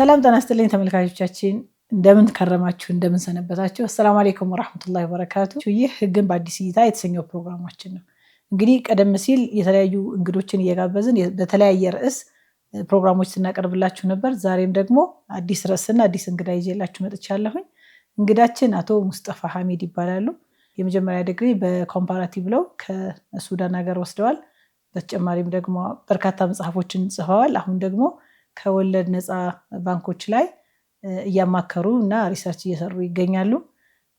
ሰላም ጤና ይስጥልኝ ተመልካቾቻችን እንደምን ከረማችሁ እንደምን ሰነበታችሁ። አሰላሙ አለይኩም ወራህመቱላሂ ወበረካቱ። ይህ ህግን በአዲስ እይታ የተሰኘው ፕሮግራማችን ነው። እንግዲህ ቀደም ሲል የተለያዩ እንግዶችን እየጋበዝን በተለያየ ርዕስ ፕሮግራሞች ስናቀርብላችሁ ነበር። ዛሬም ደግሞ አዲስ ርዕስና አዲስ እንግዳ ይዤላችሁ መጥቻለሁኝ። እንግዳችን አቶ ሙስጠፋ ሐሚድ ይባላሉ። የመጀመሪያ ዲግሪ በኮምፓራቲቭ ለው ከሱዳን ሀገር ወስደዋል። በተጨማሪም ደግሞ በርካታ መጽሐፎችን ጽፈዋል። አሁን ደግሞ ከወለድ ነፃ ባንኮች ላይ እያማከሩ እና ሪሰርች እየሰሩ ይገኛሉ።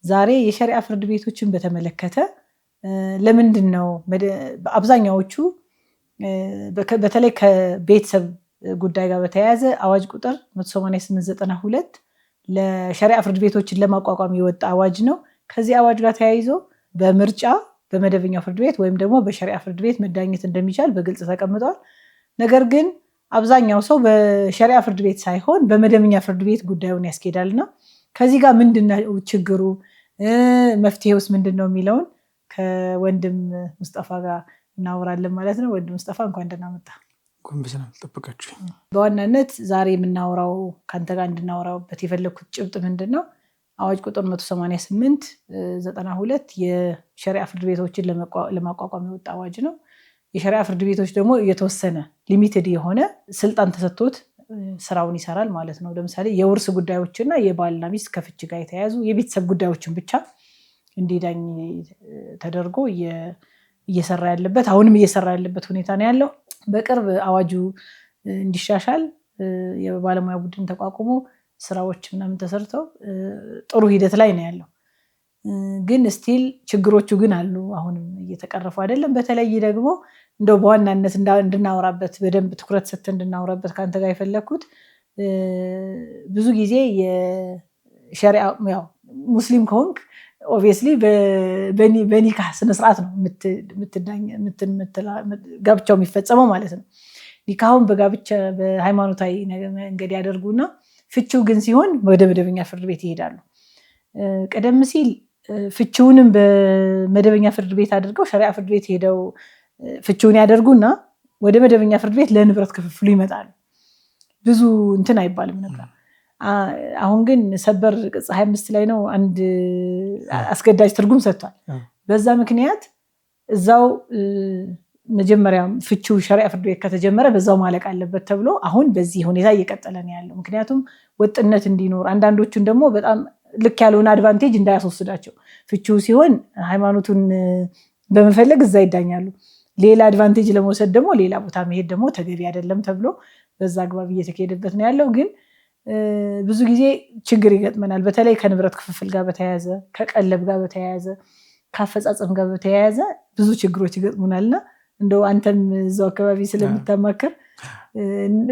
ዛሬ የሸሪዓ ፍርድ ቤቶችን በተመለከተ ለምንድን ነው አብዛኛዎቹ በተለይ ከቤተሰብ ጉዳይ ጋር በተያያዘ አዋጅ ቁጥር 18892 ለሸሪዓ ፍርድ ቤቶችን ለማቋቋም የወጣ አዋጅ ነው። ከዚህ አዋጅ ጋር ተያይዞ በምርጫ በመደበኛው ፍርድ ቤት ወይም ደግሞ በሸሪዓ ፍርድ ቤት መዳኘት እንደሚቻል በግልጽ ተቀምጧል። ነገር ግን አብዛኛው ሰው በሸሪዓ ፍርድ ቤት ሳይሆን በመደበኛ ፍርድ ቤት ጉዳዩን ያስኬዳልና ከዚህ ጋር ምንድነው ችግሩ፣ መፍትሄውስ ምንድነው የሚለውን ከወንድም ሙስጠፋ ጋር እናወራለን ማለት ነው። ወንድም ሙስጠፋ እንኳን ደህና መጣ። ተጠብቃችሁ። በዋናነት ዛሬ የምናወራው ካንተ ጋር እንድናወራበት የፈለኩት ጭብጥ ምንድነው አዋጅ ቁጥር 18892 የሸሪዓ ፍርድ ቤቶችን ለማቋቋም የወጣ አዋጅ ነው። የሸሪዓ ፍርድ ቤቶች ደግሞ የተወሰነ ሊሚትድ የሆነ ስልጣን ተሰጥቶት ስራውን ይሰራል ማለት ነው። ለምሳሌ የውርስ ጉዳዮችና የባልና ሚስት ከፍች ጋር የተያያዙ የቤተሰብ ጉዳዮችን ብቻ እንዲዳኝ ተደርጎ እየሰራ ያለበት አሁንም እየሰራ ያለበት ሁኔታ ነው ያለው። በቅርብ አዋጁ እንዲሻሻል የባለሙያ ቡድን ተቋቁሞ ስራዎች ምናምን ተሰርተው ጥሩ ሂደት ላይ ነው ያለው። ግን ስቲል ችግሮቹ ግን አሉ፣ አሁንም እየተቀረፉ አይደለም። በተለይ ደግሞ እንደው በዋናነት እንድናወራበት በደንብ ትኩረት ሰጥተን እንድናወራበት ካንተ ጋር የፈለኩት ብዙ ጊዜ የሸሪዓ ያው ሙስሊም ከሆንክ ኦብቪየስሊ በኒካህ ስነስርዓት ነው ጋብቻው የሚፈጸመው ማለት ነው። ኒካሁን በጋብቻ በሃይማኖታዊ መንገድ ያደርጉና ፍቺው ግን ሲሆን ወደ መደበኛ ፍርድ ቤት ይሄዳሉ። ቀደም ሲል ፍቺውንም በመደበኛ ፍርድ ቤት አድርገው ሸሪዓ ፍርድ ቤት ሄደው ፍቺውን ያደርጉና ወደ መደበኛ ፍርድ ቤት ለንብረት ክፍፍሉ ይመጣሉ። ብዙ እንትን አይባልም ነበር። አሁን ግን ሰበር ቅጽ 25 ላይ ነው አንድ አስገዳጅ ትርጉም ሰጥቷል። በዛ ምክንያት እዛው መጀመሪያ ፍቺው ሸሪዓ ፍርድ ቤት ከተጀመረ በዛው ማለቅ አለበት ተብሎ አሁን በዚህ ሁኔታ እየቀጠለ ነው ያለው። ምክንያቱም ወጥነት እንዲኖር አንዳንዶቹን ደግሞ በጣም ልክ ያለውን አድቫንቴጅ እንዳያስወስዳቸው ፍቺው ሲሆን ሃይማኖቱን በመፈለግ እዛ ይዳኛሉ። ሌላ አድቫንቴጅ ለመውሰድ ደግሞ ሌላ ቦታ መሄድ ደግሞ ተገቢ አይደለም ተብሎ በዛ አግባብ እየተካሄደበት ነው ያለው። ግን ብዙ ጊዜ ችግር ይገጥመናል። በተለይ ከንብረት ክፍፍል ጋር በተያያዘ ከቀለብ ጋር በተያያዘ ከአፈጻጸም ጋር በተያያዘ ብዙ ችግሮች ይገጥሙናልና እንደው አንተም እዛው አካባቢ ስለምታማከር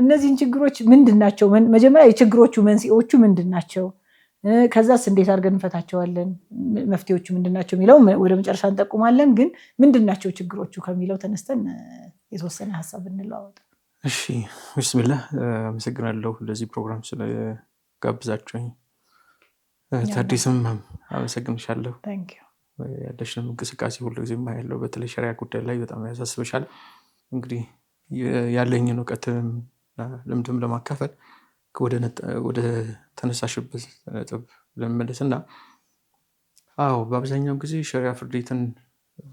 እነዚህን ችግሮች ምንድናቸው፣ መጀመሪያ የችግሮቹ መንስኤዎቹ ምንድናቸው፣ ከዛስ እንዴት አድርገን እንፈታቸዋለን፣ መፍትሄዎቹ ምንድናቸው የሚለው ወደ መጨረሻ እንጠቁማለን። ግን ምንድናቸው ችግሮቹ ከሚለው ተነስተን የተወሰነ ሀሳብ እንለዋወጥ። እሺ ቢስሚላህ፣ አመሰግናለሁ ለዚህ ፕሮግራም ስለጋብዛችሁኝ። ታዲስም አመሰግንሻለሁ። ያለሽንም እንቅስቃሴ ሁሉ ጊዜ ያለው በተለይ ሸሪዓ ጉዳይ ላይ በጣም ያሳስብሻል። እንግዲህ ያለኝን እውቀትም ልምድም ለማካፈል ወደ ተነሳሽበት ነጥብ ለመመለስና አዎ በአብዛኛው ጊዜ ሸሪዓ ፍርድ ቤትን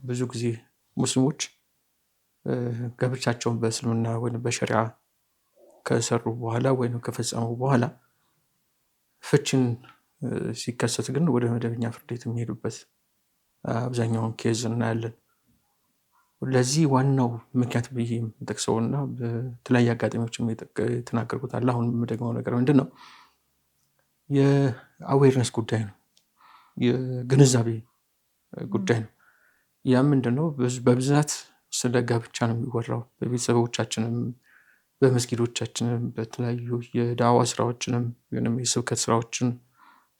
ብዙ ጊዜ ሙስሊሞች ጋብቻቸውን በእስልምና ወይም በሸሪዓ ከሰሩ በኋላ ወይም ከፈጸሙ በኋላ ፍቺን ሲከሰት ግን ወደ መደበኛ ፍርድ ቤት የሚሄዱበት አብዛኛውን ኬዝ እናያለን። ለዚህ ዋናው ምክንያት ብዬ የምጠቅሰውና በተለያየ አጋጣሚዎች የተናገርኩት አለ አሁን የምደግመው ነገር ምንድን ነው? የአዌርነስ ጉዳይ ነው፣ የግንዛቤ ጉዳይ ነው። ያ ምንድን ነው? በብዛት ስለ ጋብቻ ነው የሚወራው። በቤተሰቦቻችንም በመስጊዶቻችንም በተለያዩ የዳዋ ስራዎችንም ወይም የስብከት ስራዎችን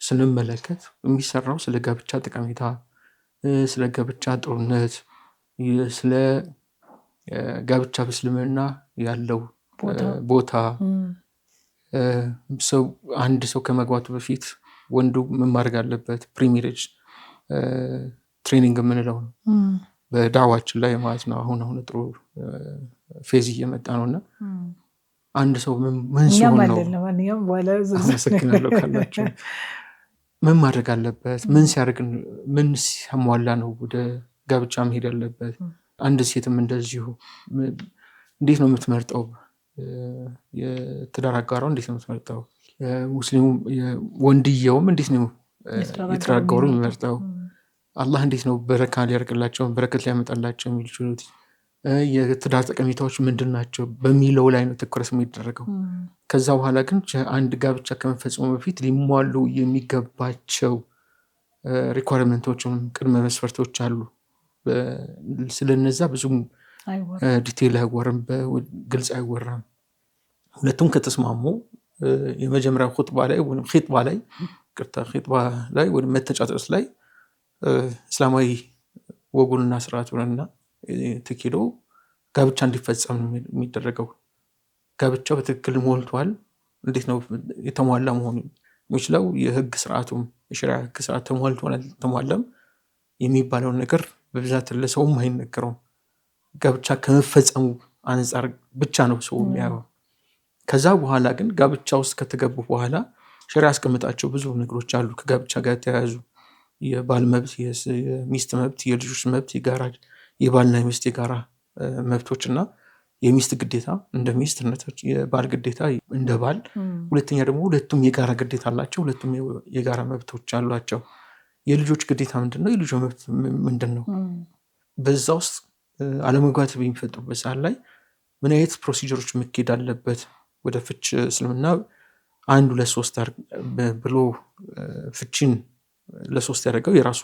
ስንመለከት የሚሰራው ስለ ጋብቻ ጠቀሜታ፣ ስለ ጋብቻ ጥሩነት፣ ስለ ጋብቻ በእስልምና ያለው ቦታ፣ አንድ ሰው ከመግባቱ በፊት ወንዱ ምን ማድረግ አለበት፣ ፕሪሜሬጅ ትሬኒንግ የምንለው ነው በዳዋችን ላይ ማለት ነው። አሁን ጥሩ ፌዝ እየመጣ ነውና አንድ ሰው ምን ሲሆን ነው? አመሰግናለሁ ካላችሁ ምን ማድረግ አለበት? ምን ሲያደርግ ምን ሲያሟላ ነው ወደ ጋብቻ መሄድ ያለበት? አንድ ሴትም እንደዚሁ እንዴት ነው የምትመርጠው? የትዳር አጋሯ እንዴት ነው የምትመርጠው? ሙስሊሙ ወንድየውም እንዴት ነው የትዳር አጋሩ የሚመርጠው? አላህ እንዴት ነው በረካ ሊያርግላቸው በረከት ሊያመጣላቸው የሚችሉት? የትዳር ጠቀሜታዎች ምንድን ናቸው በሚለው ላይ ነው ትኩረት የሚደረገው። ከዛ በኋላ ግን አንድ ጋብቻ ከመፈጸሙ በፊት ሊሟሉ የሚገባቸው ሪኳርመንቶችም ቅድመ መስፈርቶች አሉ። ስለነዛ ብዙም ዲቴይል አይወራም፣ በግልጽ አይወራም። ሁለቱም ከተስማሙ የመጀመሪያ ኹጥባ ላይ ወይም ኺጥባ ላይ ወይም መተጫጨት ላይ እስላማዊ ወጉንና ስርዓቱንና ተኪዶ ጋብቻ እንዲፈጸም የሚደረገው። ጋብቻው በትክክል ሞልቷል፣ እንዴት ነው የተሟላ መሆኑ የሚችለው? የህግ ስርዓቱም የሸሪዓ ህግ ስርዓት ተሟልቷል አልተሟላም የሚባለውን ነገር በብዛት ለሰውም አይነገረውም። ጋብቻ ከመፈጸሙ አንጻር ብቻ ነው ሰው የሚያየው። ከዛ በኋላ ግን ጋብቻ ውስጥ ከተገቡ በኋላ ሸሪዓ ያስቀምጣቸው ብዙ ነገሮች አሉ ከጋብቻ ጋር የተያያዙ። የባል መብት፣ የሚስት መብት፣ የልጆች መብት፣ የባልና የሚስት የጋራ መብቶች እና የሚስት ግዴታ እንደ ሚስት፣ የባል ግዴታ እንደ ባል። ሁለተኛ ደግሞ ሁለቱም የጋራ ግዴታ አላቸው፣ ሁለቱም የጋራ መብቶች አሏቸው። የልጆች ግዴታ ምንድን ነው? የልጆች መብት ምንድን ነው? በዛ ውስጥ አለመግባት በሚፈጥሩበት ሰዓት ላይ ምን አይነት ፕሮሲጀሮች መካሄድ አለበት? ወደ ፍች እስልምና 1 2 3 ብሎ ፍቺን ለ3 ያደረገው የራሱ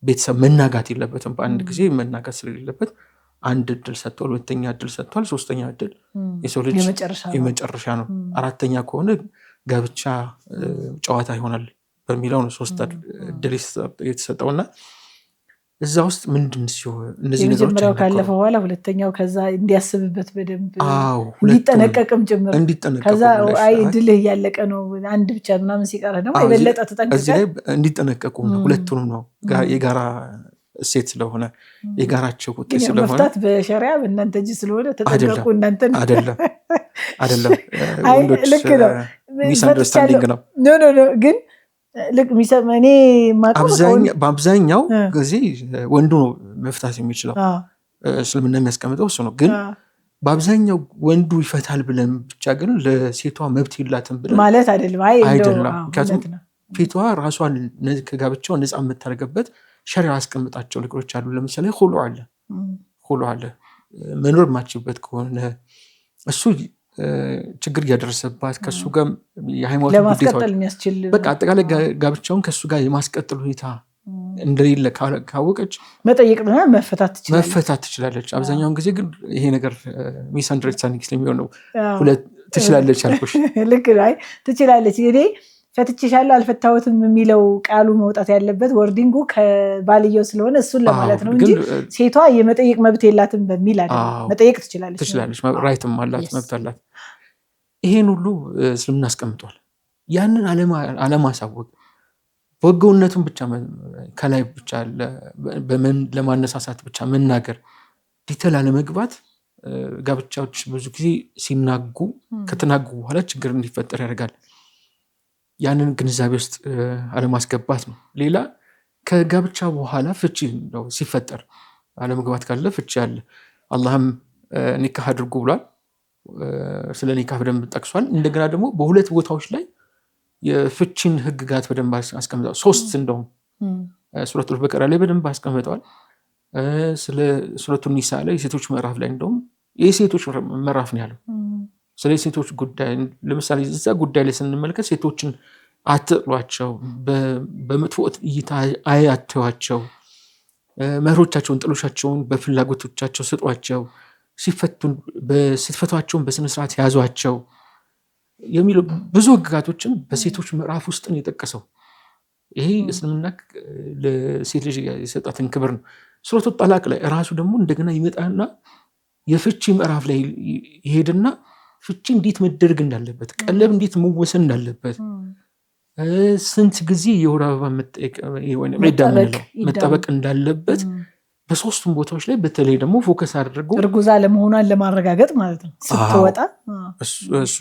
ቤተሰብ መናጋት የለበትም። በአንድ ጊዜ መናጋት ስለሌለበት አንድ እድል ሰጥቷል፣ ሁለተኛ እድል ሰጥቷል፣ ሶስተኛ እድል የሰው ልጅ የመጨረሻ ነው። አራተኛ ከሆነ ጋብቻ ጨዋታ ይሆናል በሚለው ነው 3 እድል የተሰጠውና እዛ ውስጥ ምንድን ሲሆን እነዚህ ነገሮች የመጀመሪያው ካለፈ በኋላ ሁለተኛው ከዛ እንዲያስብበት በደንብ እንዲጠነቀቅም ጭምር ከዛ አይ እድልህ እያለቀ ነው አንድ ብቻ ምናምን ሲቀር ደግሞ የበለጠ ተጠንቀቀ እዚህ ላይ እንዲጠነቀቁ ነው። ሁለቱንም ነው የጋራ እሴት ስለሆነ የጋራቸው ውጤት ስለሆነ መፍታት በሸሪዓ በእናንተ እጅ ስለሆነ ተጠንቀቁ። እናንተ አይደለም ልክ ነው ሚስ አንደርስታንዲንግ ነው ኖ ግን ልክ እኔ በአብዛኛው ጊዜ ወንዱ ነው መፍታት የሚችለው። እስልምና የሚያስቀምጠው እሱ ነው። ግን በአብዛኛው ወንዱ ይፈታል ብለን ብቻ ግን ለሴቷ መብት የላትም ብለን ማለት አይደለም። ምክንያቱም ሴቷ ራሷን ከጋብቻው ነፃ የምታደርገበት ሸሪዓ ያስቀምጣቸው ነገሮች አሉ። ለምሳሌ ሁሉ አለ መኖር ማችበት ከሆነ እሱ ችግር እያደረሰባት ከሱ ጋር የሃይማኖት ለማስቀጠል የሚያስችል በቃ አጠቃላይ ጋብቻውን ከሱ ጋር የማስቀጠል ሁኔታ እንደሌለ ካወቀች መጠየቅ ነው መፈታት ትችላለች። አብዛኛውን ጊዜ ግን ይሄ ነገር ሚስ አንደርስታንዲንግ ስለሚሆነው ትችላለች አልኩሽ። ልክ ላይ ትችላለች። እኔ ፈትቼሻለሁ አልፈታሁትም የሚለው ቃሉ መውጣት ያለበት ወርዲንጉ ከባልየው ስለሆነ እሱን ለማለት ነው እንጂ ሴቷ የመጠየቅ መብት የላትም በሚል አይደለም። መጠየቅ ትችላለች፣ ራይትም አላት፣ መብት አላት። ይሄን ሁሉ እስልምና አስቀምጧል። ያንን አለማሳወቅ በጎነቱን ብቻ ከላይ ብቻ ለማነሳሳት ብቻ መናገር ዲቴል አለመግባት ጋብቻዎች ብዙ ጊዜ ሲናጉ ከተናጉ በኋላ ችግር እንዲፈጠር ያደርጋል። ያንን ግንዛቤ ውስጥ አለማስገባት ነው። ሌላ ከጋብቻ በኋላ ፍቺ ነው ሲፈጠር አለመግባት ካለ ፍቺ አለ። አላህም ኒካህ አድርጉ ብሏል። ስለ ኒካህ በደንብ ጠቅሷል። እንደገና ደግሞ በሁለት ቦታዎች ላይ የፍቺን ህግጋት በደንብ አስቀምጠዋል። 3 እንደውም ሱረቱል በቀራ ላይ በደንብ አስቀምጠዋል። ስለ ሱረቱል ኒሳ ላይ የሴቶች ምዕራፍ ላይ እንደውም የሴቶች ምዕራፍ ነው ያለው። ስለ ሴቶች ጉዳይ ለምሳሌ እዛ ጉዳይ ላይ ስንመለከት ሴቶችን አትጥሏቸው፣ በመጥፎ እይታ አያተዋቸው፣ መህሮቻቸውን ጥሎሻቸውን በፍላጎቶቻቸው ስጧቸው፣ ስትፈቷቸውን በስነስርዓት ያዟቸው የሚሉ ብዙ ህግጋቶችን በሴቶች ምዕራፍ ውስጥ ነው የጠቀሰው። ይሄ እስልምና ለሴት ልጅ የሰጣትን ክብር ነው። ሱረቱ ጠላቅ ላይ ራሱ ደግሞ እንደገና ይመጣና የፍቺ ምዕራፍ ላይ ይሄድና ፍቺ እንዴት መደረግ እንዳለበት፣ ቀለብ እንዴት መወሰን እንዳለበት፣ ስንት ጊዜ የወር አበባ መጠበቅ እንዳለበት በሶስቱም ቦታዎች ላይ በተለይ ደግሞ ፎከስ አድርገው እርጉዝ አለመሆኗን ለማረጋገጥ ማለት ነው። ስትወጣ እሱ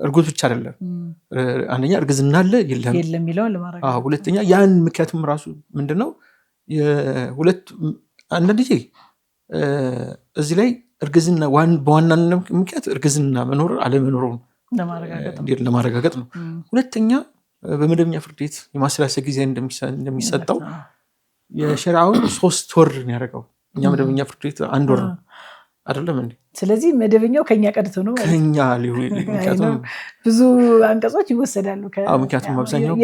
እርጉዝ ብቻ አይደለም፣ አንደኛ እርግዝና አለ የለም የሚለውን ለማረጋገጥ፣ ሁለተኛ ያን ምክንያቱም ራሱ ምንድነው ሁለት አንዳንድ ጊዜ እዚህ ላይ እርግዝና በዋናነት ምክንያት እርግዝና መኖር አለመኖሩን ለማረጋገጥ ነው። ሁለተኛ በመደበኛ ፍርድ ቤት የማሰላሰል ጊዜ እንደሚሰጠው የሸሪዓውን 3 ወር ያደረገው እኛ መደበኛ ፍርድ ቤት 1 ወር ነው አይደለም እንዴ? ስለዚህ መደበኛው ከኛ ቀድቶ ነው ከኛ ብዙ አንቀጾች ይወሰዳሉ። ምክንያቱም አብዛኛው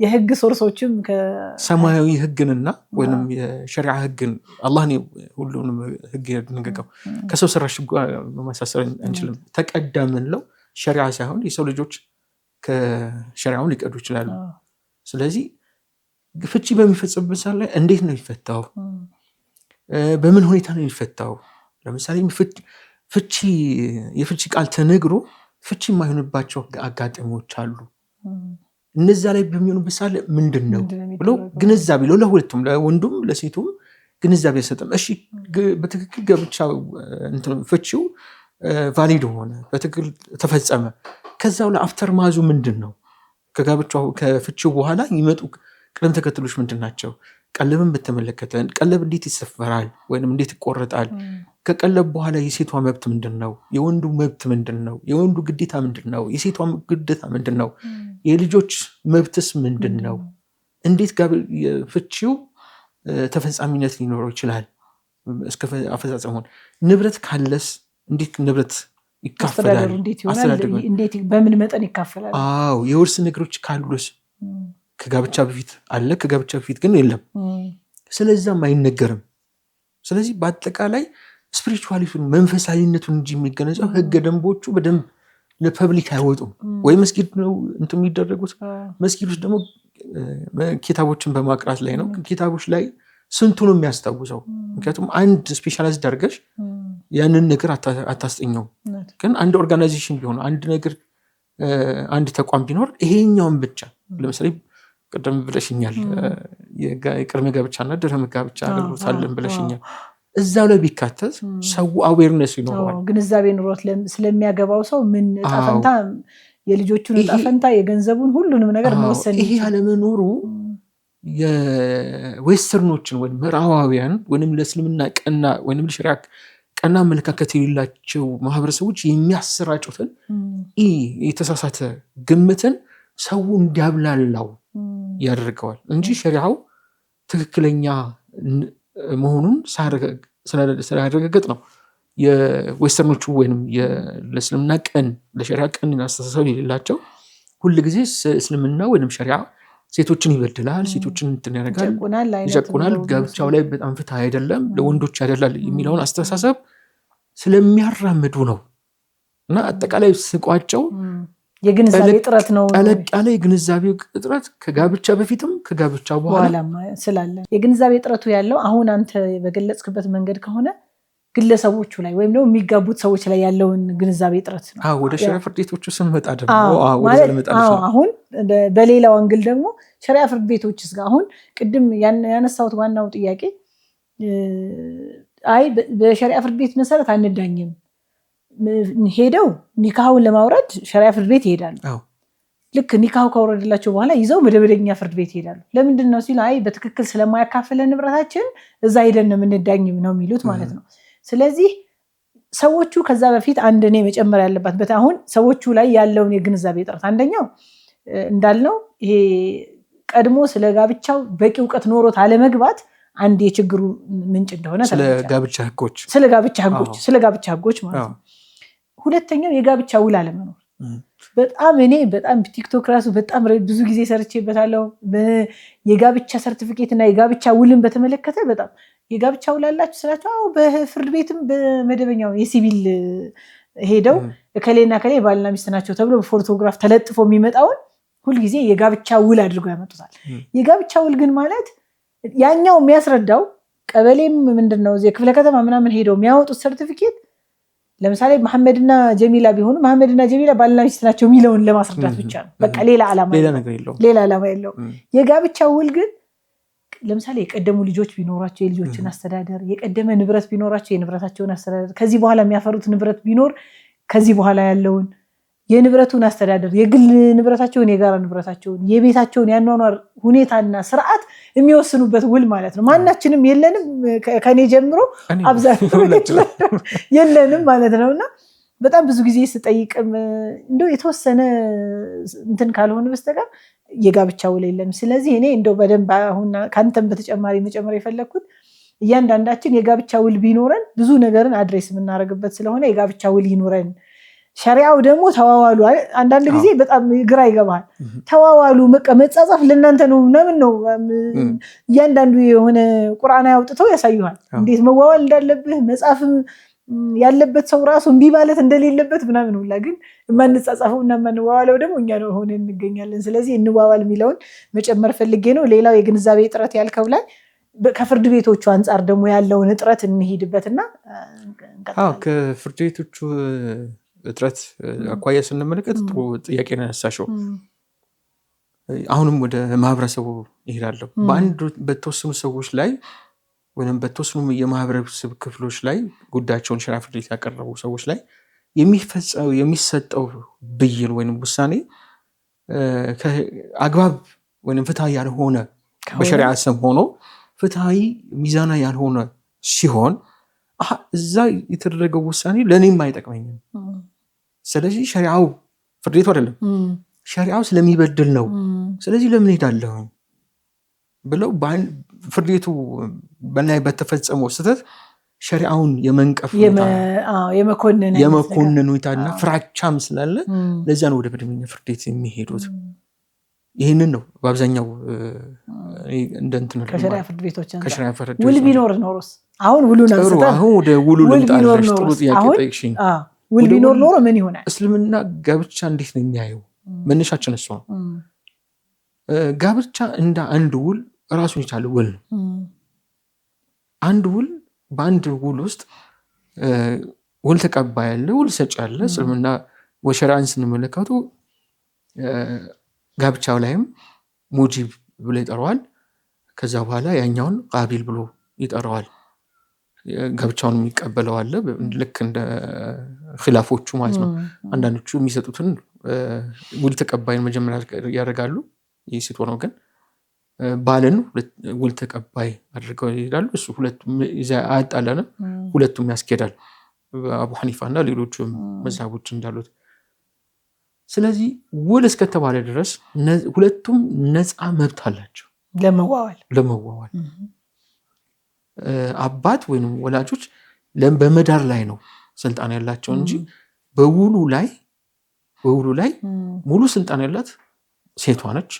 የህግ ሶርሶችም ከሰማያዊ ህግንና ወይንም የሸሪዓ ህግን አላህ ነው ሁሉንም ህግ ያደነገገው ከሰው ሰራሽ ጋር መመሳሰል አንችልም። ተቀዳምን ነው ሸሪዓ ሳይሆን የሰው ልጆች ከሸሪዓው ሊቀዱ ይችላሉ። ስለዚህ ፍቺ በሚፈጸምበት ሰዓት ላይ እንዴት ነው የሚፈታው? በምን ሁኔታ ነው የሚፈታው? ለምሳሌ የፍቺ ቃል ተነግሮ ፍቺ የማይሆንባቸው አጋጣሚዎች አሉ። እነዛ ላይ በሚሆኑበት ሰዓት ላይ ምንድን ነው ብሎ ግንዛቤ ለሁለቱም ለወንዱም ለሴቱም ግንዛቤ አይሰጥም። እሺ በትክክል ጋብቻ ፍቺው ቫሊድ ሆነ በትክክል ተፈጸመ። ከዛው ለአፍተር ማዙ ምንድን ነው? ከጋብቻው ከፍቺው በኋላ ይመጡ ቅደም ተከተሎች ምንድን ናቸው? ቀለብን በተመለከተ ቀለብ እንዴት ይሰፈራል ወይንም እንዴት ይቆረጣል? ከቀለብ በኋላ የሴቷ መብት ምንድን ነው? የወንዱ መብት ምንድን ነው? የወንዱ ግዴታ ምንድን ነው? የሴቷ ግዴታ ምንድን ነው? የልጆች መብትስ ምንድን ነው? እንዴት ፍቺው ተፈጻሚነት ሊኖረው ይችላል? እስከ አፈጻጸሙን ንብረት ካለስ እንዴት ንብረት ይካፈላል? እንዴት በምን መጠን ይካፈላል? የውርስ ነገሮች ካሉስ ከጋብቻ በፊት አለ፣ ከጋብቻ በፊት ግን የለም። ስለዛም አይነገርም። ስለዚህ በአጠቃላይ ስፒሪቹዋሊቲውን መንፈሳዊነቱን እንጂ የሚገነዘው ህገ ደንቦቹ በደንብ ለፐብሊክ አይወጡም። ወይ መስጊድ ነው እንትን የሚደረጉት። መስጊድ ውስጥ ደግሞ ኪታቦችን በማቅራት ላይ ነው። ኪታቦች ላይ ስንቱ ነው የሚያስታውሰው? ምክንያቱም አንድ ስፔሻላይዝድ አድርገሽ ያንን ነገር አታስጠኘው። ግን አንድ ኦርጋናይዜሽን ቢሆን አንድ ነገር አንድ ተቋም ቢኖር ይሄኛውን ብቻ ለምሳሌ ቀደም ብለሽኛል የቅድመ ጋብቻና ድህረ ጋብቻ አገልግሎት አለን ብለሽኛል። እዛው ላይ ቢካተት ሰው አዌርነስ ይኖረዋል፣ ግንዛቤ ኑሮት ስለሚያገባው ሰው ምን ጣፈንታ የልጆቹን ጣፈንታ የገንዘቡን ሁሉንም ነገር መወሰን ይሄ ያለመኖሩ የዌስተርኖችን ወይም ምዕራባውያን ወይም ለእስልምና ቀና ወይም ለሸሪዓ ቀና አመለካከት የሌላቸው ማህበረሰቦች የሚያሰራጩትን የተሳሳተ ግምትን ሰው እንዲያብላላው ያደርገዋል እንጂ ሸሪዓው ትክክለኛ መሆኑን ስላደረገገጥ ነው። የዌስተርኖቹ ወይም ለእስልምና ቀን ለሸሪዓ ቀን አስተሳሰብ የሌላቸው ሁል ጊዜ እስልምና ወይም ሸሪዓ ሴቶችን ይበድላል፣ ሴቶችን እንትን ያደርጋል፣ ይጨቁናል፣ ጋብቻው ላይ በጣም ፍትህ አይደለም፣ ለወንዶች ያደላል የሚለውን አስተሳሰብ ስለሚያራምዱ ነው። እና አጠቃላይ ስቋቸው የግንዛቤ እጥረት ነው። ጠለቅ ያለ የግንዛቤ እጥረት ከጋብቻ በፊትም ከጋብቻ በኋላ ስላለ የግንዛቤ እጥረቱ ያለው አሁን አንተ በገለጽክበት መንገድ ከሆነ ግለሰቦቹ ላይ ወይም ደግሞ የሚጋቡት ሰዎች ላይ ያለውን ግንዛቤ እጥረት ነው። ወደ ሸሪዓ ፍርድ ቤቶቹ ስንመጣ ደግሞ አሁን በሌላው አንግል ደግሞ ሸሪዓ ፍርድ ቤቶች እስከ አሁን ቅድም ያነሳሁት ዋናው ጥያቄ በሸሪዓ ፍርድ ቤት መሰረት አንዳኝም ሄደው ኒካሁን ለማውረድ ሸሪዓ ፍርድ ቤት ይሄዳሉ። ልክ ኒካሁ ካወረድላቸው በኋላ ይዘው መደበኛ ፍርድ ቤት ይሄዳሉ። ለምንድን ነው ሲሉ በትክክል ስለማያካፍለን ንብረታችን እዛ ሄደን የምንዳኝም ነው የሚሉት ማለት ነው። ስለዚህ ሰዎቹ ከዛ በፊት አንድ እኔ መጨመር ያለባት አሁን ሰዎቹ ላይ ያለውን የግንዛቤ እጥረት አንደኛው እንዳልነው ይሄ ቀድሞ ስለ ጋብቻው በቂ እውቀት ኖሮት አለመግባት አንድ የችግሩ ምንጭ እንደሆነ ስለ ጋብቻ ህጎች ማለት ነው። ሁለተኛው የጋብቻ ውል አለመኖር በጣም ቲክቶክ ራሱ በጣም ብዙ ጊዜ ሰርቼበታለሁ። የጋብቻ ሰርቲፊኬት እና የጋብቻ ውልን በተመለከተ በጣም የጋብቻ ውል አላችሁ ስላቸው በፍርድ ቤትም በመደበኛው የሲቪል ሄደው እከሌና ከሌ ባልና ሚስት ናቸው ተብሎ በፎቶግራፍ ተለጥፎ የሚመጣውን ሁልጊዜ የጋብቻ ውል አድርገው ያመጡታል። የጋብቻ ውል ግን ማለት ያኛው የሚያስረዳው ቀበሌም ምንድነው የክፍለ ከተማ ምናምን ሄደው የሚያወጡት ሰርቲፊኬት ለምሳሌ መሐመድና ጀሚላ ቢሆኑ መሐመድና ጀሚላ ባልና ሚስት ናቸው የሚለውን ለማስረዳት ብቻ ነው። በቃ ሌላ ዓላማ የለውም። የጋብቻ ውል ግን ለምሳሌ የቀደሙ ልጆች ቢኖራቸው የልጆችን አስተዳደር፣ የቀደመ ንብረት ቢኖራቸው የንብረታቸውን አስተዳደር፣ ከዚህ በኋላ የሚያፈሩት ንብረት ቢኖር ከዚህ በኋላ ያለውን የንብረቱን አስተዳደር፣ የግል ንብረታቸውን፣ የጋራ ንብረታቸውን፣ የቤታቸውን ያኗኗር ሁኔታና ስርዓት የሚወስኑበት ውል ማለት ነው። ማናችንም የለንም፣ ከኔ ጀምሮ አብዛኛው የለንም ማለት ነው። እና በጣም ብዙ ጊዜ ስጠይቅም እንደው የተወሰነ እንትን ካልሆነ በስተቀር የጋብቻ ውል የለንም። ስለዚህ እኔ እንደው በደንብ አሁን ከአንተም በተጨማሪ መጨመር የፈለግኩት እያንዳንዳችን የጋብቻ ውል ቢኖረን ብዙ ነገርን አድሬስ የምናደርግበት ስለሆነ የጋብቻ ውል ይኖረን። ሸሪዓው ደግሞ ተዋዋሉ። አንዳንድ ጊዜ በጣም ግራ ይገባል። ተዋዋሉ መጻጻፍ ለእናንተ ነው ምናምን ነው። እያንዳንዱ የሆነ ቁርአን አውጥተው ያሳዩሃል እንዴት መዋዋል እንዳለብህ። መጻፍ ያለበት ሰው ራሱ እምቢ ማለት እንደሌለበት ምናምን ሁላ። ግን የማንጻጻፈው እና የማንዋዋለው ደግሞ እኛ ነው ሆነ እንገኛለን። ስለዚህ እንዋዋል የሚለውን መጨመር ፈልጌ ነው። ሌላው የግንዛቤ እጥረት ያልከው ላይ ከፍርድ ቤቶቹ አንጻር ደግሞ ያለውን እጥረት እንሂድበትና ከፍርድ ቤቶቹ እጥረት አኳያ ስንመለከት ጥሩ ጥያቄ ነው ያነሳሽው። አሁንም ወደ ማህበረሰቡ ይሄዳለሁ። በተወሰኑ ሰዎች ላይ ወይም በተወሰኑ የማህበረሰብ ክፍሎች ላይ ጉዳያቸውን ሸሪዓ ፍርድ ቤት ያቀረቡ ሰዎች ላይ የሚሰጠው ብይን ወይም ውሳኔ አግባብ ወይም ፍትሃዊ ያልሆነ በሸሪዓ ስም ሆኖ ፍትሃዊ ሚዛና ያልሆነ ሲሆን እዛ የተደረገው ውሳኔ ለእኔም አይጠቅመኝም። ስለዚህ ሸሪዓው ፍርድ ቤቱ አይደለም ሸሪዓው ስለሚበድል ነው። ስለዚህ ለምን ሄዳለሁ ብለው ፍርድ ቤቱ በላይ በተፈጸመው ስህተት ሸሪዓውን የመንቀፍ የመኮንን ሁኔታና ፍራቻም ስላለ ለዛ ነው ወደ መደበኛ ፍርድ ቤት የሚሄዱት። ይህንን ነው በአብዛኛው ከሸሪዓ ፍርድ ቤቶች ውል ቢኖር ኖሮስ አሁን ውሉን ወደ ውሉ ልምጣለሽ። ጥሩ ጥያቄ ጠይቅሽኝ። ውል ቢኖር ኖሮ ምን ይሆናል? እስልምና ጋብቻ እንዴት ነው የሚያየው? መነሻችን እሱ ነው። ጋብቻ እንደ አንድ ውል ራሱን የቻለ ውል ነው። አንድ ውል በአንድ ውል ውስጥ ውል ተቀባይ ያለ፣ ውል ሰጪ ያለ። እስልምና ወሸሪዓን ስንመለከቱ ጋብቻው ላይም ሙጂብ ብሎ ይጠራዋል። ከዛ በኋላ ያኛውን ቃቢል ብሎ ይጠራዋል። ጋብቻውን የሚቀበለው አለ፣ ልክ እንደ ኺላፎቹ ማለት ነው። አንዳንዶቹ የሚሰጡትን ውል ተቀባይን መጀመሪያ ያደርጋሉ። ይህ ሴት ሆነው ግን ባልን ውል ተቀባይ አድርገው ይሄዳሉ። እሱ ሁለቱም አያጣላንም፣ ሁለቱም ያስኬዳል። አቡ ሐኒፋ እና ሌሎቹም መዝሃቦች እንዳሉት። ስለዚህ ውል እስከተባለ ድረስ ሁለቱም ነፃ መብት አላቸው ለመዋዋል። አባት ወይም ወላጆች በመዳር ላይ ነው ስልጣን ያላቸው እንጂ በውሉ ላይ ሙሉ ስልጣን ያላት ሴቷ ነች።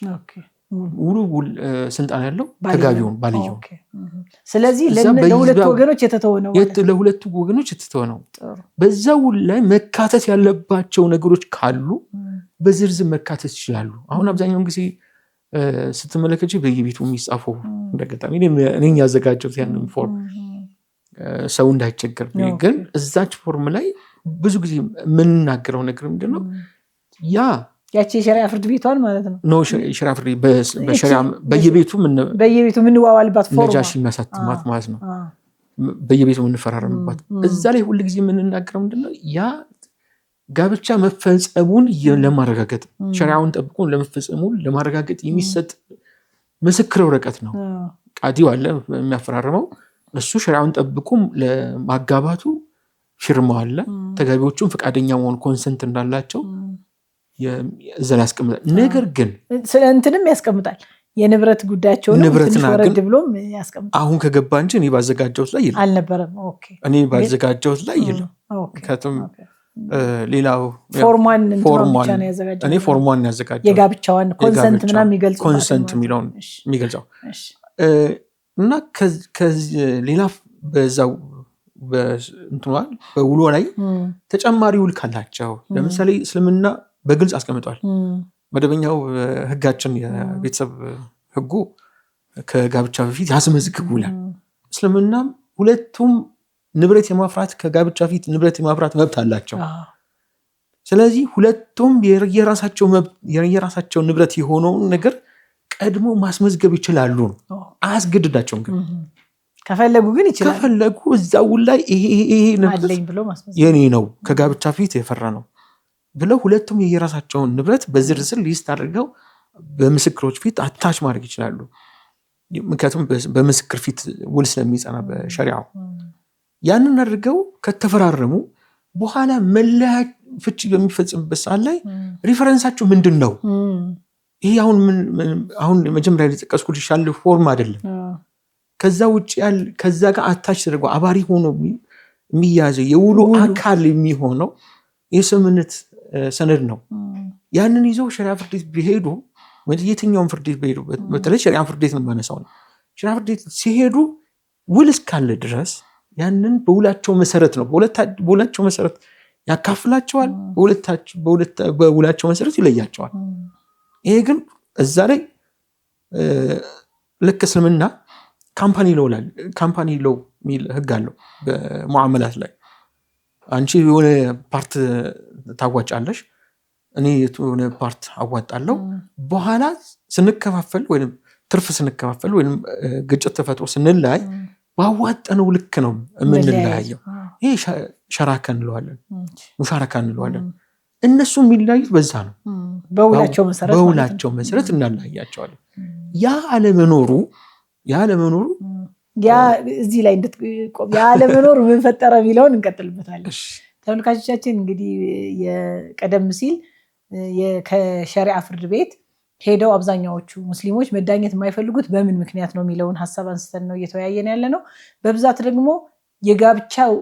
ሙሉ ስልጣን ያለው ተጋቢውን ባልየው። ስለዚህ ለሁለቱ ወገኖች የተተወ ነው። ለሁለቱ ወገኖች የተተወ ነው። በዛ ውል ላይ መካተት ያለባቸው ነገሮች ካሉ በዝርዝር መካተት ይችላሉ። አሁን አብዛኛውን ጊዜ ስትመለከች በየቤቱ የሚጻፈው እንደገጣሚ እኔ ያዘጋጀሁት ያንን ፎርም ሰው እንዳይቸገር፣ ግን እዛች ፎርም ላይ ብዙ ጊዜ የምንናገረው ነገር ምንድነው? ያቺ የሸሪዓ ፍርድ ቤቷን ማለት ነው። ሸሪዓ ፍርድ በየቤቱ የምንዋዋልባት ፎርም ነጃሺ የሚያሳትማት ማለት ነው። በየቤቱ የምንፈራረምባት እዛ ላይ ሁሉ ጊዜ የምንናገረው ምንድነው? ያ ጋብቻ መፈጸሙን ለማረጋገጥ ሸሪዓውን ጠብቆ ለመፈጸሙን ለማረጋገጥ የሚሰጥ ምስክር ወረቀት ነው። ቃዲው አለ የሚያፈራርመው፣ እሱ ሸሪዓውን ጠብቆ ለማጋባቱ ፊርማው አለ። ተጋቢዎቹም ፈቃደኛ መሆን ኮንሰንት እንዳላቸው እዛ ላይ ያስቀምጣል። ነገር ግን ስለ እንትንም ያስቀምጣል የንብረት ጉዳያቸውን ትንሽ ወረድ ብሎም ያስቀምጣል። አሁን ከገባ እንጂ እኔ ባዘጋጀሁት ላይ የለም አልነበረም። እኔ ባዘጋጀሁት ላይ የለም። ከቱም ሌላው ፎርማን እኔ ፎርማን ያዘጋጀው የጋብቻዋን ኮንሰንት ምናምን የሚገልጸው ኮንሰንት የሚለውን የሚገልጸው እና ሌላ በዛው በእንትኗል በውሎ ላይ ተጨማሪ ውል ካላቸው ለምሳሌ እስልምና በግልጽ አስቀምጧል። መደበኛው ህጋችን የቤተሰብ ህጉ ከጋብቻ በፊት ያስመዝግቡላል። እስልምናም ሁለቱም ንብረት የማፍራት ከጋብቻ ፊት ንብረት የማፍራት መብት አላቸው። ስለዚህ ሁለቱም የራሳቸው ንብረት የሆነውን ነገር ቀድሞ ማስመዝገብ ይችላሉ ነው። አያስገድዳቸውም። ግን ከፈለጉ ግን ይችላሉ። ከፈለጉ እዛው ላይ ይሄ አለኝ ብሎ ማስመዝገብ የኔ ነው ከጋብቻ ፊት የፈራ ነው ብለው ሁለቱም የየራሳቸውን ንብረት በዝርዝር ሊስት አድርገው በምስክሮች ፊት አታች ማድረግ ይችላሉ። ምክንያቱም በምስክር ፊት ውል ስለሚጸና በሸሪዓው ያንን አድርገው ከተፈራረሙ በኋላ መለያ ፍቺ በሚፈጽምበት ሰዓት ላይ ሪፈረንሳቸው ምንድን ነው? ይሄ አሁን መጀመሪያ ሊጠቀስኩልሽ ያለ ፎርም አይደለም። ከዛ ውጭ ከዛ ጋር አታች ተደርጎ አባሪ ሆኖ የሚያዘው የውሉ አካል የሚሆነው የስምምነት ሰነድ ነው። ያንን ይዘው ሸሪዓ ፍርድ ቤት ቢሄዱ የትኛውን ፍርድ ቤት ቢሄዱ በተለይ ሸሪዓ ፍርድ ቤት ነው የማነሳው ነው። ሸሪዓ ፍርድ ቤት ሲሄዱ ውል እስካለ ድረስ ያንን በውላቸው መሰረት ነው በውላቸው መሰረት ያካፍላቸዋል። በውላቸው መሰረት ይለያቸዋል። ይሄ ግን እዛ ላይ ልክ እስልምና ካምፓኒ ሎው የሚል ህግ አለው በሙዓመላት ላይ። አንቺ የሆነ ፓርት ታዋጫለሽ፣ እኔ የሆነ ፓርት አዋጣለሁ። በኋላ ስንከፋፈል ወይም ትርፍ ስንከፋፈል ወይም ግጭት ተፈጥሮ ስንለያይ ባዋጠነው ልክ ነው የምንለያየው። ይሄ ሸራካ እንለዋለን፣ ሙሻረካ እንለዋለን። እነሱ የሚለያዩት በዛ ነው። በውላቸው መሰረት እናለያያቸዋለን። ያ አለመኖሩ እዚህ ላይ እንድትቆም ያለመኖር ምን ፈጠረ የሚለውን እንቀጥልበታለን። ተመልካቾቻችን እንግዲህ ቀደም ሲል ከሸሪዓ ፍርድ ቤት ሄደው አብዛኛዎቹ ሙስሊሞች መዳኘት የማይፈልጉት በምን ምክንያት ነው የሚለውን ሀሳብ አንስተን ነው እየተወያየን ያለ ነው። በብዛት ደግሞ የጋብቻው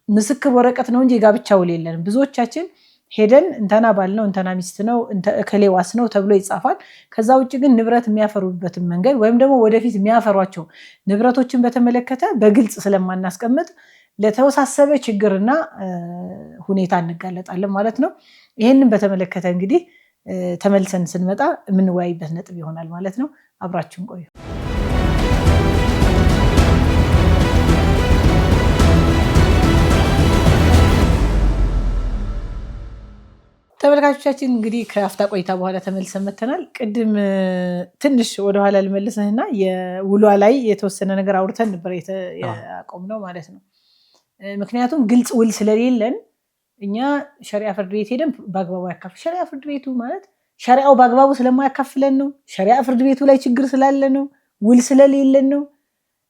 ምስክር ወረቀት ነው እንጂ የጋብቻ ውል የለንም። ብዙዎቻችን ሄደን እንተና ባል ነው እንተና ሚስት ነው እከሌ ዋስ ነው ተብሎ ይጻፋል። ከዛ ውጭ ግን ንብረት የሚያፈሩበትን መንገድ ወይም ደግሞ ወደፊት የሚያፈሯቸው ንብረቶችን በተመለከተ በግልጽ ስለማናስቀምጥ ለተወሳሰበ ችግርና ሁኔታ እንጋለጣለን ማለት ነው። ይህንን በተመለከተ እንግዲህ ተመልሰን ስንመጣ የምንወያይበት ነጥብ ይሆናል ማለት ነው። አብራችሁን ቆዩ። ተመልካቾቻችን እንግዲህ ከአፍታ ቆይታ በኋላ ተመልሰን መተናል። ቅድም ትንሽ ወደኋላ ልመልስህና የውሏ ላይ የተወሰነ ነገር አውርተን ነበር ያቆምነው ማለት ነው። ምክንያቱም ግልጽ ውል ስለሌለን እኛ ሸሪዓ ፍርድ ቤት ሄደን በአግባቡ ያካፍል። ሸሪዓ ፍርድ ቤቱ ማለት ሸሪዓው በአግባቡ ስለማያካፍለን ነው። ሸሪዓ ፍርድ ቤቱ ላይ ችግር ስላለ ነው። ውል ስለሌለን ነው።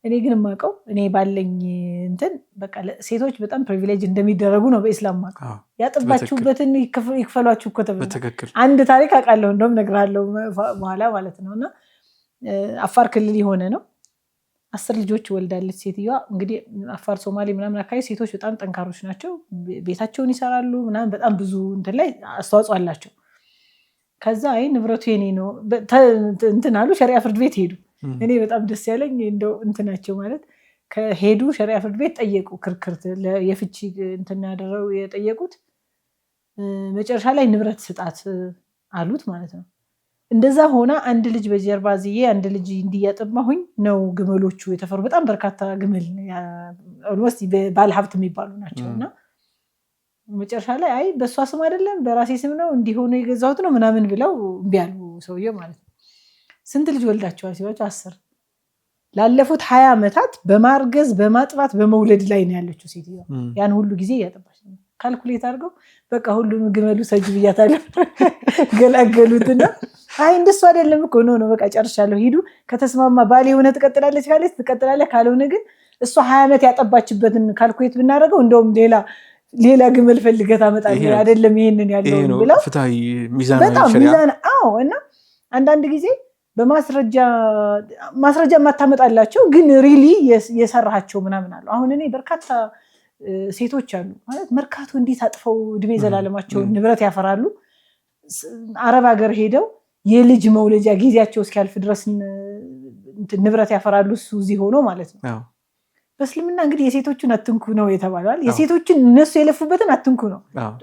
እኔ ግን የማውቀው እኔ ባለኝ እንትን በቃ ሴቶች በጣም ፕሪቪሌጅ እንደሚደረጉ ነው በኢስላም ማውቀው። ያጠባችሁበትን ይክፈሏችሁ እኮ ተብሎ አንድ ታሪክ አውቃለሁ። እንደውም እነግርሃለሁ በኋላ ማለት ነው። እና አፋር ክልል የሆነ ነው 10 ልጆች ወልዳለች ሴትዮዋ። እንግዲህ አፋር ሶማሌ ምናምን አካባቢ ሴቶች በጣም ጠንካሮች ናቸው። ቤታቸውን ይሰራሉ ምናምን በጣም ብዙ እንትን ላይ አስተዋጽኦ አላቸው። ከዛ ንብረቱ የኔ ነው እንትን አሉ። ሸሪዓ ፍርድ ቤት ሄዱ። እኔ በጣም ደስ ያለኝ እንደው እንትናቸው ማለት ከሄዱ ሸሪዓ ፍርድ ቤት ጠየቁ። ክርክርት የፍቺ እንትን ያደረው የጠየቁት መጨረሻ ላይ ንብረት ስጣት አሉት ማለት ነው። እንደዛ ሆና አንድ ልጅ በጀርባ ዝዬ አንድ ልጅ እንዲያጠባሁኝ ነው ግመሎቹ የተፈሩ። በጣም በርካታ ግመል ኦልሞስት ባለ ሀብት የሚባሉ ናቸው። እና መጨረሻ ላይ አይ በእሷ ስም አይደለም በራሴ ስም ነው እንዲሆኑ የገዛሁት ነው ምናምን ብለው እምቢ አሉ ሰውዬው ማለት ነው። ስንት ልጅ ወልዳቸዋል ሲሏቸው 10። ላለፉት 20 ዓመታት በማርገዝ በማጥባት በመውለድ ላይ ነው ያለችው ሴትዮዋ። ያን ሁሉ ጊዜ እያጠባች ነው። ካልኩሌት አድርገው በቃ ሁሉም ግመሉ ሰጅ ብያታለሁ ገላገሉትና አይ እንደሱ አይደለም እኮ ነው በቃ ጨርሻለሁ፣ ሂዱ ከተስማማ ባል የሆነ ትቀጥላለች ካለች ትቀጥላለች፣ ካልሆነ ግን እሷ 20 ዓመት ያጠባችበትን ካልኩሌት ብናደርገው እንደውም ሌላ ግመል ፈልገት አመጣለሁ አይደለም ይሄንን ያለውን ብለው ፍትሃዊ ሚዛን በጣም ሚዛን እና አንዳንድ ጊዜ ማስረጃ ማታመጣላቸው ግን ሪሊ የሰራቸው ምናምን አሉ። አሁን እኔ በርካታ ሴቶች አሉ ማለት መርካቶ እንዴት አጥፈው እድሜ ዘላለማቸውን ንብረት ያፈራሉ። አረብ ሀገር ሄደው የልጅ መውለጃ ጊዜያቸው እስኪያልፍ ድረስ ንብረት ያፈራሉ። እሱ እዚህ ሆኖ ማለት ነው። በእስልምና እንግዲህ የሴቶችን አትንኩ ነው የተባለዋል። የሴቶችን እነሱ የለፉበትን አትንኩ ነው።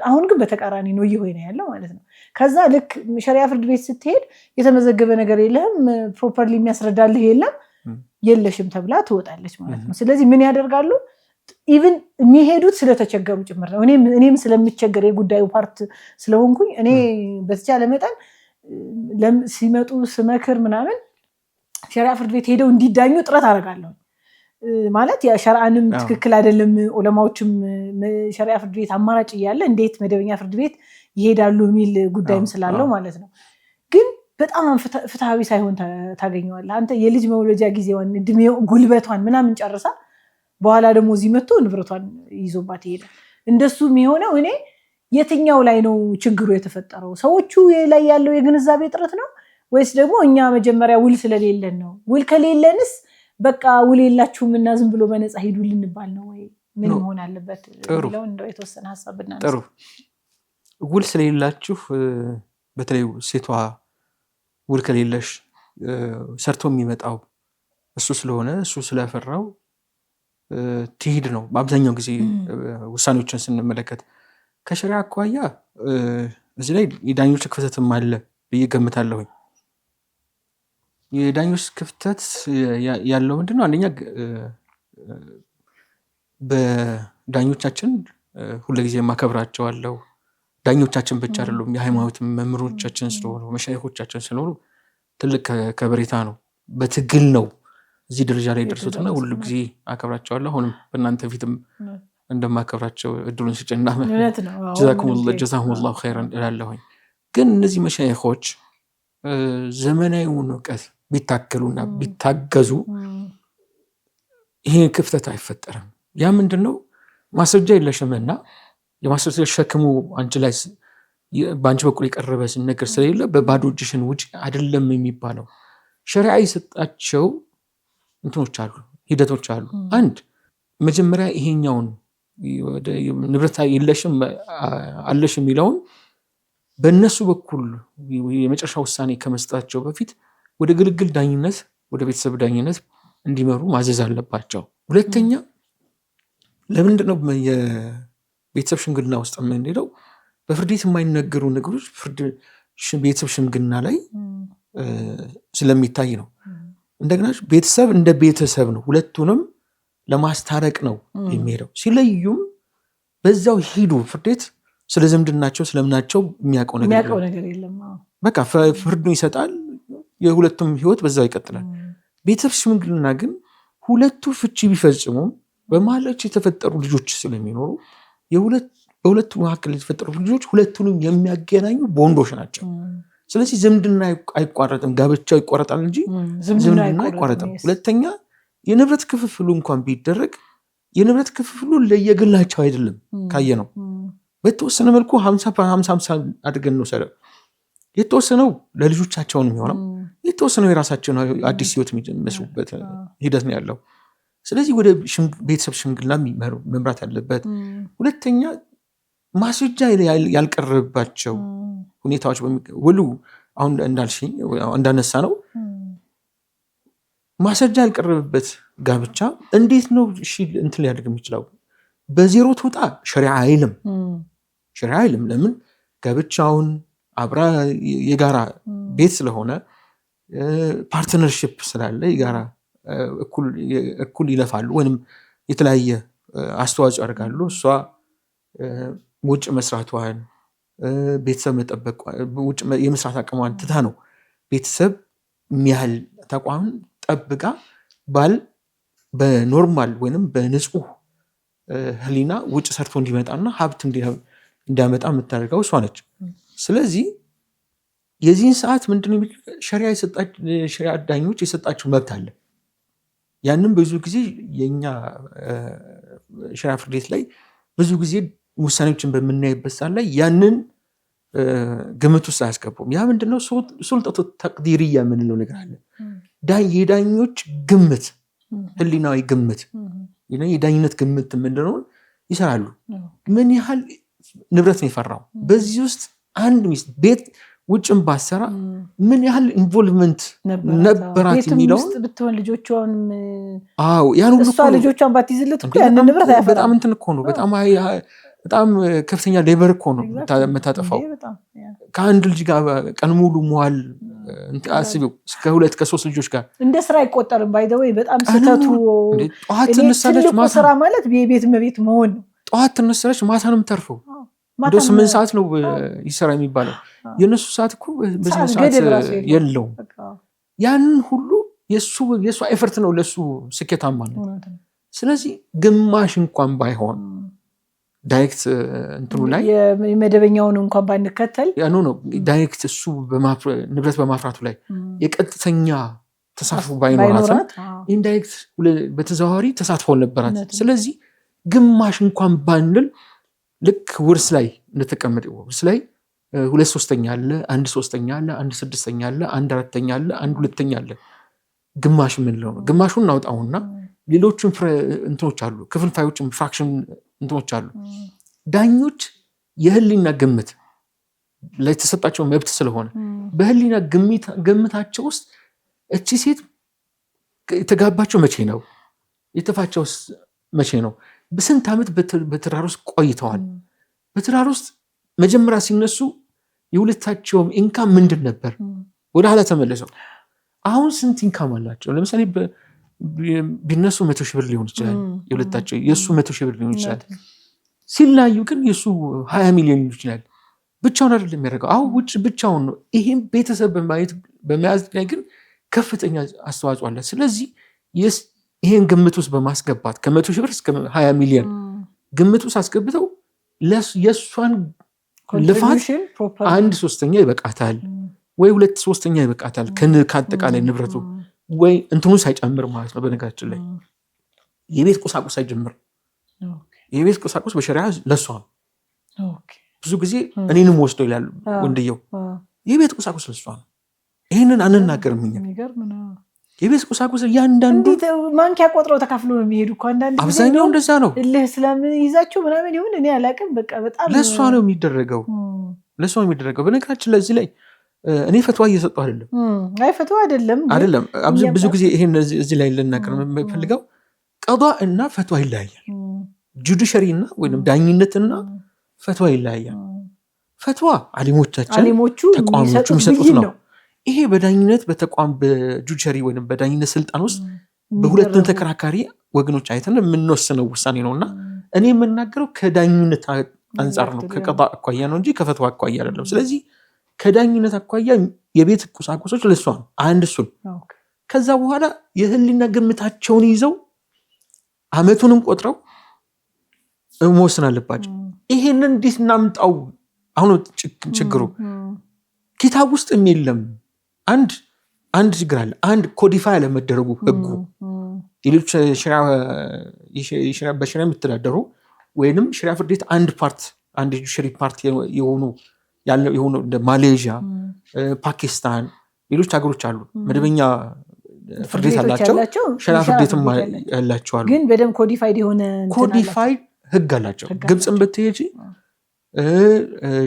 አሁን ግን በተቃራኒ ነው እየሆነ ያለው ማለት ነው። ከዛ ልክ ሸሪዓ ፍርድ ቤት ስትሄድ የተመዘገበ ነገር የለህም፣ ፕሮፐርሊ የሚያስረዳልህ የለሽም ተብላ ትወጣለች ማለት ነው። ስለዚህ ምን ያደርጋሉ? ኢቭን የሚሄዱት ስለተቸገሩ ጭምር ነው። እኔም ስለምቸገር የጉዳዩ ፓርት ስለሆንኩኝ እኔ በተቻለ መጠን ሲመጡ ስመክር ምናምን ሸሪዓ ፍርድ ቤት ሄደው እንዲዳኙ ጥረት አደርጋለሁ። ማለት የሸሪዓንም ትክክል አይደለም ዑለማዎችም ሸሪዓ ፍርድ ቤት አማራጭ እያለ እንዴት መደበኛ ፍርድ ቤት ይሄዳሉ የሚል ጉዳይም ስላለው ማለት ነው። ግን በጣም ፍትሃዊ ሳይሆን ታገኘዋለህ። አንተ የልጅ መውለጃ ጊዜዋን እድሜው ጉልበቷን ምናምን ጨርሳ በኋላ ደግሞ እዚህ መጥቶ ንብረቷን ይዞባት ይሄዳል። እንደሱ የሚሆነው እኔ የትኛው ላይ ነው ችግሩ የተፈጠረው? ሰዎቹ ላይ ያለው የግንዛቤ እጥረት ነው ወይስ ደግሞ እኛ መጀመሪያ ውል ስለሌለን ነው? ውል ከሌለንስ በቃ ውል የላችሁም እና ዝም ብሎ በነፃ ሂዱ ልንባል ነው ወይ? ምን መሆን አለበት ብለው እንደው የተወሰነ ሐሳብ ብናነሳ። ጥሩ። ውል ስለሌላችሁ በተለይ ሴቷ ውል ከሌለሽ ሰርቶ የሚመጣው እሱ ስለሆነ እሱ ስለፈራው ትሂድ ነው በአብዛኛው ጊዜ ውሳኔዎችን ስንመለከት። ከሸሪዓ አኳያ እዚህ ላይ የዳኞች ክፍተትም አለ ብዬ ገምታለሁኝ። የዳኞች ክፍተት ያለው ምንድነው? አንደኛ በዳኞቻችን ሁልጊዜ ማከብራቸዋለሁ። ዳኞቻችን ብቻ አይደሉም፣ የሃይማኖት መምህሮቻችን ስለሆኑ መሻይኾቻችን ስለሆኑ ትልቅ ከበሬታ ነው። በትግል ነው እዚህ ደረጃ ላይ ደርሱትና ሁሉ ጊዜ አከብራቸዋለሁ። አሁንም በእናንተ ፊትም እንደማከብራቸው እድሉን ስጭና ጀዛኩሙላሁ ኸይረን እላለሁኝ። ግን እነዚህ መሻይኾች ዘመናዊውን እውቀት ቢታከሉና ቢታገዙ ይሄ ክፍተት አይፈጠርም። ያ ምንድነው? ማስረጃ የለሽምና የማስረጃ ሸክሙ አንቺ ላይ በአንቺ በኩል የቀረበ ነገር ስለሌለ በባዶ እጅሽን ውጪ አይደለም የሚባለው። ሸሪዓ የሰጣቸው እንትኖች አሉ፣ ሂደቶች አሉ። አንድ መጀመሪያ ይሄኛውን ንብረት የለሽም አለሽ የሚለውን በእነሱ በኩል የመጨረሻ ውሳኔ ከመስጠታቸው በፊት ወደ ግልግል ዳኝነት፣ ወደ ቤተሰብ ዳኝነት እንዲመሩ ማዘዝ አለባቸው። ሁለተኛ ለምንድነው የቤተሰብ ሽምግልና ውስጥ የምንሄደው? በፍርድ ቤት የማይነገሩ ነገሮች ቤተሰብ ሽምግልና ላይ ስለሚታይ ነው። እንደገና ቤተሰብ እንደ ቤተሰብ ነው፣ ሁለቱንም ለማስታረቅ ነው የሚሄደው። ሲለዩም በዛው ሂዱ ፍርድ ቤት ስለ ዝምድናቸው ስለምናቸው የሚያውቀው ነገር የለም። በቃ ፍርዱን ይሰጣል፣ የሁለቱም ህይወት በዛው ይቀጥላል። ቤተሰብ ሽምግልና ግን ሁለቱ ፍቺ ቢፈጽሙም በመሀላቸው የተፈጠሩ ልጆች ስለሚኖሩ በሁለቱ መካከል የተፈጠሩ ልጆች ሁለቱንም የሚያገናኙ ቦንዶች ናቸው። ስለዚህ ዝምድና አይቋረጥም፣ ጋብቻው ይቋረጣል እንጂ ዝምድና አይቋረጥም። ሁለተኛ የንብረት ክፍፍሉ እንኳን ቢደረግ የንብረት ክፍፍሉ ለየግላቸው አይደለም። ካየ ነው በተወሰነ መልኩ 50-50 አድርገን ነው ሰለ የተወሰነው ለልጆቻቸው ነው የሚሆነው፣ የተወሰነው የራሳቸው አዲስ ህይወት የሚመስሉበት ሂደት ነው ያለው። ስለዚህ ወደ ቤተሰብ ሽምግልና መምራት ያለበት። ሁለተኛ ማስረጃ ያልቀረበባቸው ሁኔታዎች ውሉ አሁን እንዳልሽኝ እንዳነሳ ነው ማስረጃ ያልቀረበበት ጋብቻ እንዴት ነው እንትን ሊያደርግ የሚችለው? በዜሮ ትውጣ ሸሪዓ አይልም። ለምን? ጋብቻውን አብራ የጋራ ቤት ስለሆነ ፓርትነርሽፕ ስላለ የጋራ እኩል ይለፋሉ ወይም የተለያየ አስተዋጽኦ ያደርጋሉ። እሷ ውጭ መስራቷን ቤተሰብ መጠበቅ ውጭ የመስራት አቅሟን ትታ ነው ቤተሰብ የሚያህል ተቋም ጠብቃ ባል በኖርማል ወይንም በንጹህ ህሊና ውጭ ሰርቶ እንዲመጣና ሀብት እንዲያመጣ የምታደርገው እሷ ነች። ስለዚህ የዚህን ሰዓት ምንድነው ሸሪዓ ዳኞች የሰጣቸው መብት አለ። ያንም ብዙ ጊዜ የኛ ሸሪዓ ፍርድ ቤት ላይ ብዙ ጊዜ ውሳኔዎችን በምናይበት ሰዓት ላይ ያንን ግምት ውስጥ አያስገቡም። ያ ምንድነው? ሱልጠቱ ተቅዲርያ የምንለው ነገር አለ። የዳኞች ግምት፣ ህሊናዊ ግምት፣ የዳኝነት ግምት ምንድነው ይሰራሉ። ምን ያህል ንብረት ነው የፈራው? በዚህ ውስጥ አንድ ሚስት ቤት ውጭም ባሰራ ምን ያህል ኢንቮልቭመንት ነበራት የሚለውን ብትሆን ልጆቿን ያን ሁሉ እሷ ልጆቿን ባትይዝለት እኮ ያንን ንብረት አያፈራም። በጣም እንትን እኮ ነው፣ በጣም ከፍተኛ ሌበር እኮ ነው የምታጠፋው። ከአንድ ልጅ ጋር ቀን ሙሉ መዋል አስቢው፣ ከ2 ከ3 ልጆች ጋር እንደ ስራ አይቆጠርም። ባይ ዘ ወይ በጣም ስተቱ ጠዋት ትነሳለች፣ ማታ ስራ ማለት የቤት መቤት መሆን ነው። ጠዋት ትነሳለች፣ ማታ ነው የምተርፈው። እንደው 8 ሰዓት ነው ይሰራ የሚባለው። የነሱ ሰዓት እኮ በስነ ሰዓት የለው። ያንን ሁሉ የሱ ኤፈርት ነው ለሱ ስኬታማነት። ስለዚህ ግማሽ እንኳን ባይሆን ዳይሬክት እንትኑ ላይ የመደበኛውን እንኳን ባንከተል ያኑ ነው ዳይሬክት እሱ ንብረት በማፍራቱ ላይ የቀጥተኛ ተሳትፎ ባይኖራትም ኢንዳይሬክት በተዘዋዋሪ ተሳትፎ ነበራት። ስለዚህ ግማሽ እንኳን ባንል ልክ ውርስ ላይ እንደተቀመጠ ውርስ ላይ 2/3 አለ፣ 1/3 አለ፣ 1/6 አለ፣ 1/4 አለ፣ 1/2 አለ። ግማሽ የምንለው ነው። ግማሹን እናውጣውና ሌሎችን እንትኖች አሉ፣ ክፍልፋዮችን ፍራክሽን እንትኖች አሉ። ዳኞች የህሊና ግምት ላይ ተሰጣቸው መብት ስለሆነ በህሊና ግምታቸው ውስጥ እቺ ሴት የተጋባቸው መቼ ነው? የተፋቸው መቼ ነው? በስንት ዓመት በትዳር ውስጥ ቆይተዋል? በትዳር ውስጥ መጀመሪያ ሲነሱ የሁለታቸውም ኢንካም ምንድን ነበር? ወደ ኋላ ተመለሰው አሁን ስንት ኢንካም አላቸው? ለምሳሌ ቢነሱ 100,000 ብር ሊሆን ይችላል የሁለታቸው፣ የሱ 100,000 ብር ሊሆን ይችላል። ሲላዩ ግን የሱ 20 ሚሊዮን ሊሆን ይችላል። ብቻውን አይደለም የሚያደርገው። አሁን ውጭ ብቻውን ነው። ይሄም ቤተሰብ በመያዝ ላይ ግን ከፍተኛ አስተዋጽኦ አለ። ስለዚህ ይሄን ግምት ውስጥ በማስገባት ከ100,000 ብር እስከ 20 ሚሊዮን ግምት ውስጥ አስገብተው የእሷን ልፋት 1/3 ይበቃታል ወይ 2/3 ይበቃታል ከአጠቃላይ ንብረቱ ወይ እንትኑ ሳይጨምር ማለት ነው። በነገራችን ላይ የቤት ቁሳቁስ ሳይጨምር፣ የቤት ቁሳቁስ በሸሪዓ ለሷ ነው። ብዙ ጊዜ እኔንም ወስዶ ይላል ወንድየው፣ የቤት ቁሳቁስ ለሷ ነው። ይህንን አንናገርም እኛ። የቤት ቁሳቁስ እያንዳንዱ ማንኪያ ቆጥረው ተካፍሎ ነው የሚሄዱ እኮ አንዳንድ ጊዜ። አብዛኛው እንደዛ ነው። እልህ ስለሚይዛቸው ምናምን ይሁን እኔ አላውቅም። በቃ በጣም ለሷ ነው የሚደረገው፣ ለሷ ነው የሚደረገው። በነገራችን ለዚህ ላይ እኔ ፈትዋ እየሰጠሁ አይደለም። አይ ፈትዋ አይደለም። ብዙ ጊዜ ይሄን እዚህ ላይ ልናገር የምፈልገው ቀዷ እና ፈትዋ ይለያያል። ጁዲሸሪ እና ወይም ዳኝነትና ፈትዋ ይለያያል። ፈትዋ አሊሞቻችን ተቋሞቹ የሚሰጡት ነው። ይሄ በዳኝነት በተቋም በጁዲሸሪ ወይም በዳኝነት ስልጣን ውስጥ በሁለቱን ተከራካሪ ወገኖች አይተን የምንወስነው ውሳኔ ነውና እኔ የምናገረው ከዳኝነት አንጻር ነው፣ ከቀዷ አኳያ ነው እንጂ ከፈትዋ አኳያ አይደለም። ስለዚህ ከዳኝነት አኳያ የቤት ቁሳቁሶች ለሷ ነው። አንድ እሱን ከዛ በኋላ የህሊና ግምታቸውን ይዘው አመቱንም ቆጥረው መወሰን አለባቸው። ይሄንን እንዴት እናምጣው? አሁን ችግሩ ኪታብ ውስጥ የለም። አንድ ችግር አለ። አንድ ኮዲፋይ አለመደረጉ ህጉ ሌሎች በሸሪዓ የሚተዳደሩ ወይንም ሸሪዓ ፍርድ ቤት አንድ ጁዲሸሪ ፓርት የሆኑ እንደ ማሌዥያ፣ ፓኪስታን፣ ሌሎች ሀገሮች አሉ። መደበኛ ፍርድ ቤት አላቸው፣ ሸሪዓ ፍርድ ቤትም ያላቸው አሉ። ግን በደንብ ኮዲፋይድ የሆነ ኮዲፋይድ ህግ አላቸው። ግብፅን ብትሄጂ፣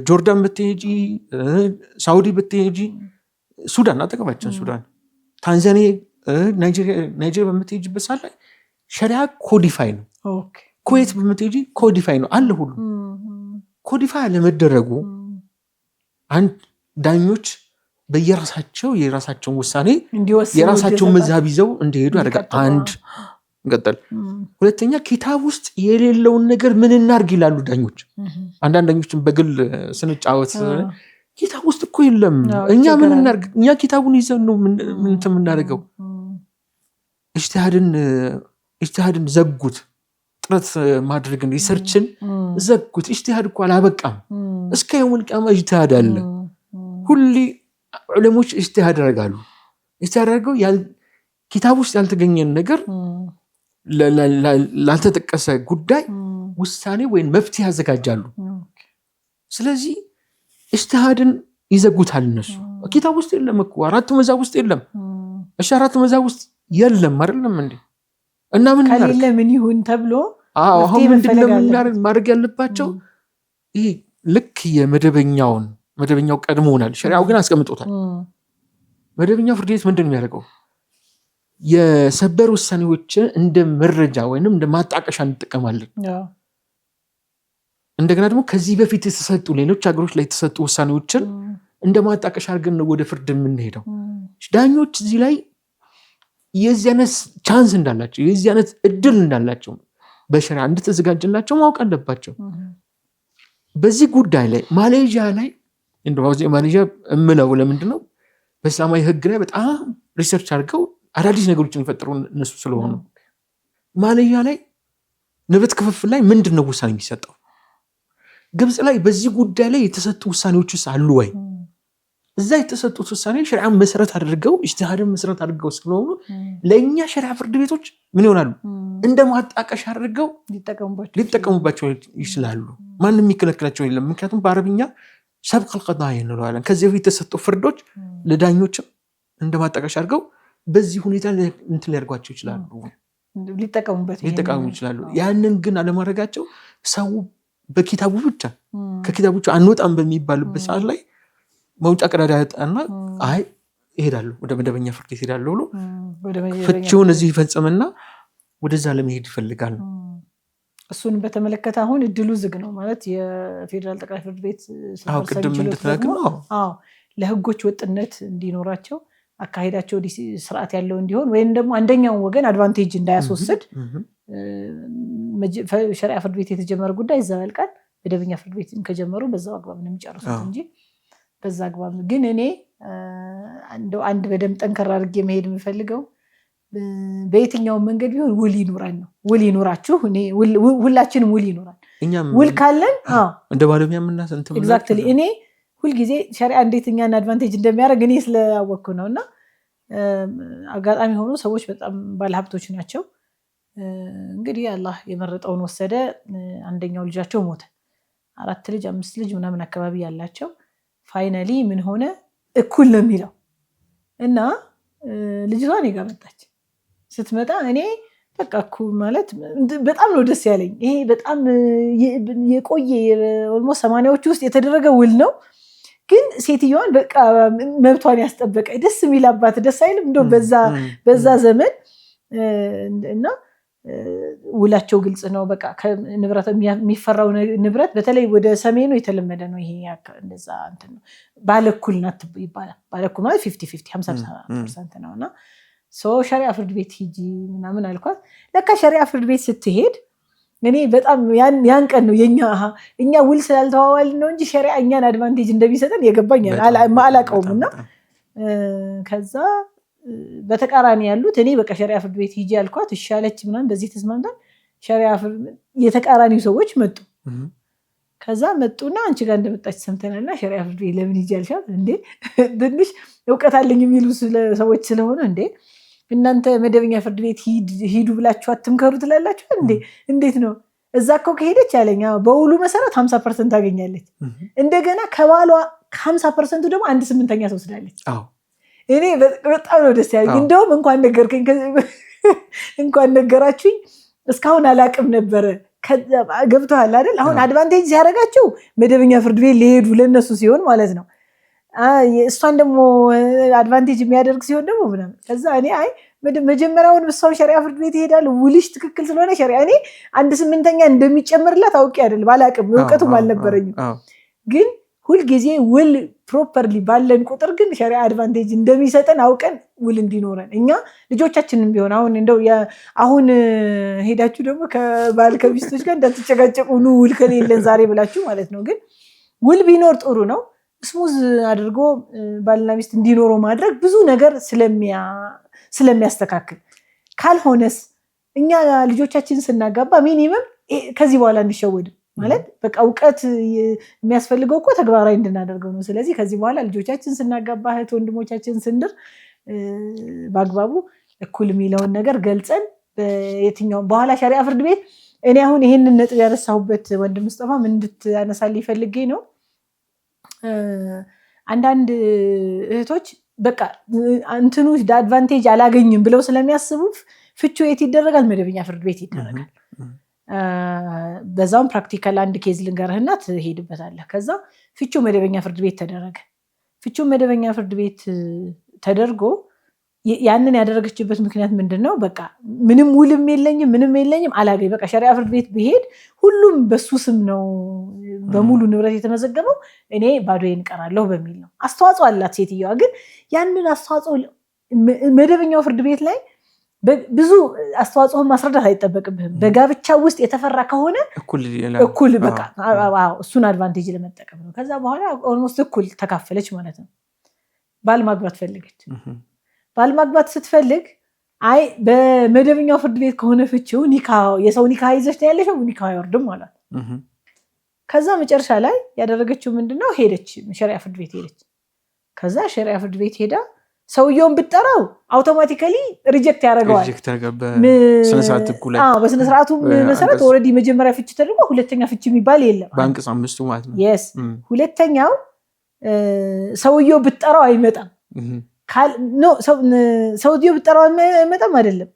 ጆርዳን ብትሄጂ፣ ሳውዲ ብትሄጂ፣ ሱዳን አጠገባችን ሱዳን፣ ታንዛኒያ፣ ናይጄሪያ በምትሄጂበት ሰዓት ላይ ሸሪዓ ኮዲፋይ ነው። ኩዌት በምትሄጂ ኮዲፋይ ነው አለ ሁሉ። ኮዲፋይ አለመደረጉ አንድ ዳኞች በየራሳቸው የራሳቸውን ውሳኔ የራሳቸውን መዛብ ይዘው እንደሄዱ ያደርጋል። አንድ እንቀጥል። ሁለተኛ ኪታብ ውስጥ የሌለውን ነገር ምን እናርግ ይላሉ ዳኞች። አንዳንድ ዳኞችን በግል ስንጫወት ኪታብ ውስጥ እኮ የለም፣ እኛ ምን እናርግ? እኛ ኪታቡን ይዘን ነው ምን የምናደርገው? ኢጅቲሃድን ዘጉት። ጥረት ማድረግን ሪሰርችን ዘጉት። ኢጅቲሃድ እኮ አላበቃም። እስከ የውል ቂያማ ኢጅቲሃድ አለ። ሁሌ ዑለሞች ኢጅቲሃድ ያደርጋሉ። ኢጅቲሃድ አድርገው ኪታብ ውስጥ ያልተገኘን ነገር ላልተጠቀሰ ጉዳይ ውሳኔ ወይም መፍትሄ ያዘጋጃሉ። ስለዚህ ኢጅቲሃድን ይዘጉታል እነሱ። ኪታብ ውስጥ የለም እኮ 4 መዛብ ውስጥ የለም። እሺ 4 መዛብ ውስጥ የለም አይደለም እንዴ? እና ምን ከሌለ ምን ይሁን ተብሎ አሁን ምንድነው ማድረግ ያለባቸው? ይህ ልክ የመደበኛው ቀድሞናል፣ ሸሪዓው ግን አስቀምጦታል። መደበኛው ፍርድ ቤት ምንድን የሚያደርገው? የሰበር ውሳኔዎችን እንደ መረጃ ወይንም እንደ ማጣቀሻ እንጠቀማለን። እንደገና ደግሞ ከዚህ በፊት የተሰጡ ሌሎች ሀገሮች ላይ የተሰጡ ውሳኔዎችን እንደ ማጣቀሻ አድርገን ወደ ፍርድ የምንሄደው። ዳኞች እዚህ ላይ የዚህ አይነት ቻንስ እንዳላቸው፣ የዚህ አይነት እድል እንዳላቸው በሸሪዓ እንደተዘጋጀላቸው ማወቅ አለባቸው። በዚህ ጉዳይ ላይ ማሌዥያ ላይ እንደው ማሌዥያ እምለው ለምንድነው በእስላማዊ ህግ ላይ በጣም ሪሰርች አድርገው አዳዲስ ነገሮችን የፈጠሩ እነሱ ስለሆኑ ማሌዥያ ላይ ንብረት ክፍፍል ላይ ምንድነው ውሳኔ የሚሰጠው? ግብጽ ላይ በዚህ ጉዳይ ላይ የተሰጡ ውሳኔዎችስ አሉ ወይ? እዛ የተሰጡት ውሳኔ ሸሪዓን መሰረት አድርገው ኢጅቲሃድን መሰረት አድርገው ስለሆኑ ለእኛ ሸሪዓ ፍርድ ቤቶች ምን ይሆናሉ? እንደ ማጣቀሻ አድርገው ሊጠቀሙባቸው ይችላሉ። ማንም የሚከለክላቸው የለም። ምክንያቱም በአረብኛ ሰብቅ القضايا እንለዋለን። ከዚህ በፊት የተሰጡ ፍርዶች ለዳኞችም እንደ ማጣቀሻ አድርገው በዚህ ሁኔታ እንትን ሊያደርጓቸው ይችላሉ፣ ሊጠቀሙ ይችላሉ። ያንን ግን አለማድረጋቸው ሰው በኪታቡ ብቻ ከኪታቡ ብቻ አንወጣም በሚባልበት ሰዓት ላይ መውጫ ቀዳዳ ያጣና አይ ይሄዳሉ ወደ መደበኛ ፍርድ ቤት ይሄዳሉ ብሎ ፍቺውን እዚህ ይፈጽምና ወደዛ ለመሄድ ይፈልጋል። እሱን በተመለከተ አሁን እድሉ ዝግ ነው ማለት የፌደራል ጠቅላይ ፍርድ ቤት ቅድም እንደተናገረው ለህጎች ወጥነት እንዲኖራቸው አካሄዳቸው ስርዓት ያለው እንዲሆን ወይም ደግሞ አንደኛው ወገን አድቫንቴጅ እንዳያስወስድ ሸሪዓ ፍርድ ቤት የተጀመረ ጉዳይ እዛው ያልቃል። መደበኛ ፍርድ ቤት ከጀመሩ በዛው አግባብ ነው የሚጨርሱት እንጂ በዛ አግባብ ግን እኔ እንደው አንድ በደንብ ጠንከር አድርጌ መሄድ የምፈልገው በየትኛው መንገድ ቢሆን ውል ይኖራል ነው። ውል ይኖራችሁ እኔ ሁላችንም ውል ይኖራል። ውል ካለን እንደ ባለሙያ ምናስ እንትን ኤግዛክትሊ እኔ ሁል ጊዜ ሸሪዓ እንዴት እኛን አድቫንቴጅ እንደሚያደርግ እኔ ስለያወቅኩ ነውና አጋጣሚ ሆኖ ሰዎች በጣም ባለሀብቶች ናቸው። እንግዲህ አላህ የመረጠውን ወሰደ። አንደኛው ልጃቸው ሞተ። 4 ልጅ 5 ልጅ ምናምን አካባቢ ያላቸው ፋይናሊ ምን ሆነ እኩል ነው የሚለው እና ልጅቷ እኔ ጋር መጣች። ስትመጣ እኔ በቃ እኩል ማለት በጣም ነው ደስ ያለኝ። ይሄ በጣም የቆየ ኦልሞስት 80ዎቹ ውስጥ የተደረገ ውል ነው። ግን ሴትዮዋን በቃ መብቷን ያስጠበቀ ደስ የሚል አባት ደስ አይልም እንደው በዛ ዘመን እና ውላቸው ግልጽ ነው። በቃ ንብረት የሚፈራው ንብረት በተለይ ወደ ሰሜኑ የተለመደ ነው። ይሄ እንደዛ እንትን ነው። ባለኩል ናት ይባላል። ባለኩል ማለት 50-50 50% ነውና ሸሪዓ ፍርድ ቤት ሂጂ ምናምን አልኳት። ለካ ሸሪዓ ፍርድ ቤት ስትሄድ እኔ በጣም ያን ቀን ነው እኛ ውል ስላልተዋዋልን ነው እንጂ ሸሪዓ እኛን አድቫንቴጅ እንደሚሰጠን የገባኝ አላውቀውም። እና ከዛ በተቃራኒ ያሉት እኔ በቃ ሸሪዓ ፍርድ ቤት ሂጂ አልኳት። እሺ አለች ምናምን በዚህ ተስማምተን ሸሪዓ ፍርድ የተቃራኒው ሰዎች መጡ። ከዛ መጡና አንቺ ጋር እንደመጣች ሰምተናልና ሸሪዓ ፍርድ ቤት ለምን ሂጂ አልሻት? እንዴ ትንሽ እውቀት አለኝ የሚሉ ሰዎች ስለሆነ እንዴ እናንተ መደበኛ ፍርድ ቤት ሂዱ ብላችሁ አትምከሩ ትላላችሁ እንዴ? እንዴት ነው? እዛ እኮ ከሄደች ያለኝ በውሉ መሰረት 50% ታገኛለች። እንደገና ከባሏ 50% ደግሞ 1/8 ትወስዳለች። እኔ በጣም ነው ደስ ያለኝ። እንደውም እንኳን ነገርከኝ እንኳን ነገራችሁኝ እስካሁን አላቅም ነበረ። ገብቶሃል አይደል? አሁን አድቫንቴጅ ሲያደርጋቸው መደበኛ ፍርድ ቤት ሊሄዱ ለነሱ ሲሆን ማለት ነው። እሷን ደግሞ አድቫንቴጅ የሚያደርግ ሲሆን ደግሞ ምናምን ከዛ እኔ አይ መጀመሪያውን እሷው ሸሪዓ ፍርድ ቤት ይሄዳል ውልሽ ትክክል ስለሆነ ሸሪዓ እኔ 1/8 እንደሚጨምርላት አውቄ አይደል ባላቅም እውቀቱም አልነበረኝም። ግን ሁልጊዜ ውል ፕሮፐርሊ ባለን ቁጥር ግን ሸሪዓ አድቫንቴጅ እንደሚሰጠን አውቀን ውል እንዲኖረን እኛ ልጆቻችንን ቢሆን አሁን እንደው አሁን ሄዳችሁ ደግሞ ከባል ከሚስቶች ጋር እንዳትጨቃጨቁ ኑ ውል ከሌለን ዛሬ ብላችሁ ማለት ነው። ግን ውል ቢኖር ጥሩ ነው። ስሙዝ አድርጎ ባልና ሚስት እንዲኖሩ ማድረግ ብዙ ነገር ስለሚያስተካክል ካልሆነስ እኛ ልጆቻችን ስናጋባ ሚኒመም ከዚህ በኋላ እንዲሸወድም ማለት በቃ እውቀት የሚያስፈልገው እኮ ተግባራዊ እንድናደርገው ነው። ስለዚህ ከዚህ በኋላ ልጆቻችን ስናጋባ እህት ወንድሞቻችን ስንድር በአግባቡ እኩል የሚለውን ነገር ገልጸን በየትኛውም በኋላ ሸሪዓ ፍርድ ቤት እኔ አሁን ይሄንን ነጥብ ያነሳሁበት ወንድም ሙስጠፋ ምን እንድታነሳልኝ ፈልጌ ነው። አንዳንድ እህቶች በቃ እንትኑ አድቫንቴጅ አላገኝም ብለው ስለሚያስቡ ፍቹ የት ይደረጋል? መደበኛ ፍርድ ቤት ይደረጋል። በዛውም ፕራክቲካል አንድ ኬዝ ልንገርህና ትሄድበታለህ። ከዛ ፍቹ መደበኛ ፍርድ ቤት ተደረገ። ፍቹ መደበኛ ፍርድ ቤት ተደርጎ ያንን ያደረገችበት ምክንያት ምንድነው? በቃ ምንም ውልም የለኝም ምንም የለኝም አላገኝ በቃ ሸሪዓ ፍርድ ቤት ብሄድ ሁሉም በሱ ስም ነው በሙሉ ንብረት የተመዘገበው እኔ ባዶዬን እቀራለሁ በሚል ነው። አስተዋጽኦ አላት ሴትየዋ። ግን ያንን አስተዋጽኦ መደበኛው ፍርድ ቤት ላይ ብዙ አስተዋጽኦ ማስረዳት አይጠበቅብህም በጋብቻ ውስጥ የተፈራ ከሆነ እኩል በቃ እሱን አድቫንቴጅ ለመጠቀም ነው ከዛ በኋላ ኦልሞስት እኩል ተካፈለች ማለት ነው ባል ማግባት ፈለገች ባል ማግባት ስትፈልግ አይ በመደበኛው ፍርድ ቤት ከሆነ ፍቺው የሰው ኒካ ይዘሽ ነው ያለሽው ኒካ አይወርድም ማለት ከዛ መጨረሻ ላይ ያደረገችው ምንድነው ሄደች ሸሪዓ ፍርድ ቤት ሄደች ከዛ ሸሪዓ ፍርድ ቤት ሄዳ ሰውየውን ብትጠራው አውቶማቲካሊ ሪጀክት ያደርገዋል በስነ ስርዓቱ መሰረት ኦሬዲ መጀመሪያ ፍቺ ተደርጎ ሁለተኛ ፍቺ የሚባል የለም በአንቀጽ 5 ማለት ነው yes ሁለተኛው ሰውየው ብትጠራው አይመጣም ሰውየው ብትጠራው አይመጣም አይደለም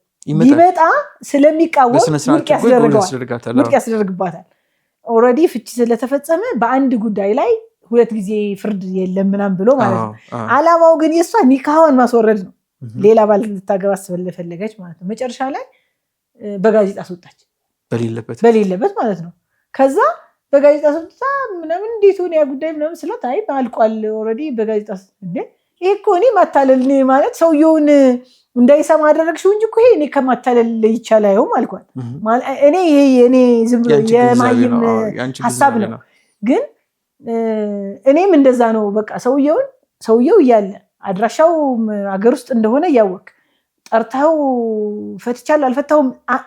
ቢመጣ ስለሚቃወም ውድቅ ያስደርግባታል ኦሬዲ ፍቺ ስለተፈጸመ በአንድ ጉዳይ ላይ ሁለት ጊዜ ፍርድ የለም ምናም ብሎ ማለት ነው አላማው ግን የሷ ኒካውን ማስወረድ ነው ሌላ ባል ልታገባ ስለፈለገች ማለት ነው መጨረሻ ላይ በጋዜጣ አስወጣች በሌለበት ማለት ነው ከዛ በጋዜጣ አስወጣ ምናምን እንዴት ሆነ ያ ጉዳይ ምናምን ስላት አይ አልቋል ኦሬዲ በጋዜጣ እንዴ ይሄ እኮ እኔ ማታለል ነው ማለት ሰውየውን እንዳይሰማ አደረግሽው እንጂ እኮ ይሄ እኔ ከማታለል ይቻላል አልኳት እኔ ይሄ እኔ ዝም ብሎ የማይም ሐሳብ ነው ግን እኔም እንደዛ ነው በቃ ሰውየው እያለ አድራሻው አገር ውስጥ እንደሆነ ያወቅ ጠርታው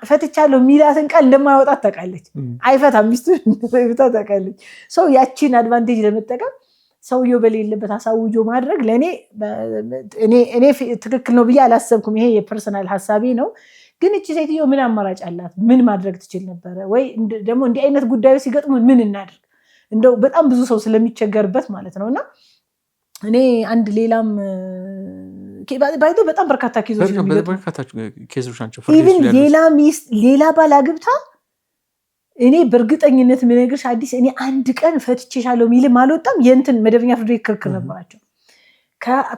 ፈትቻለሁ ሚላትን ቃል እንደማያወጣት ታውቃለች አይፈታም ሚስቱ እንደማይፈታ ታውቃለች ሰው ያቺን አድቫንቴጅ ለመጠቀም ሰውየው በሌለበት አሳውጆ ማድረግ ለኔ እኔ ትክክል ነው ብዬ አላሰብኩም ይሄ የፐርሰናል ሐሳቤ ነው ግን እቺ ሴትዮ ምን አማራጭ አላት ምን ማድረግ ትችል ነበር ወይ ደግሞ እንዲህ አይነት ጉዳዮች ሲገጥሙ ምን እናድርግ እንደው በጣም ብዙ ሰው ስለሚቸገርበት ማለት ነውና እኔ አንድ ሌላም ባይዶ በጣም በርካታ ኬዞች ናቸው ኢቭን ሌላ ባል አግብታ እኔ በእርግጠኝነት ምንነግርሽ አዲስ እኔ አንድ ቀን ፈትቼሻለሁ ሚልም አልወጣም የእንትን መደበኛ ፍርድ ቤት ክርክር ነበራቸው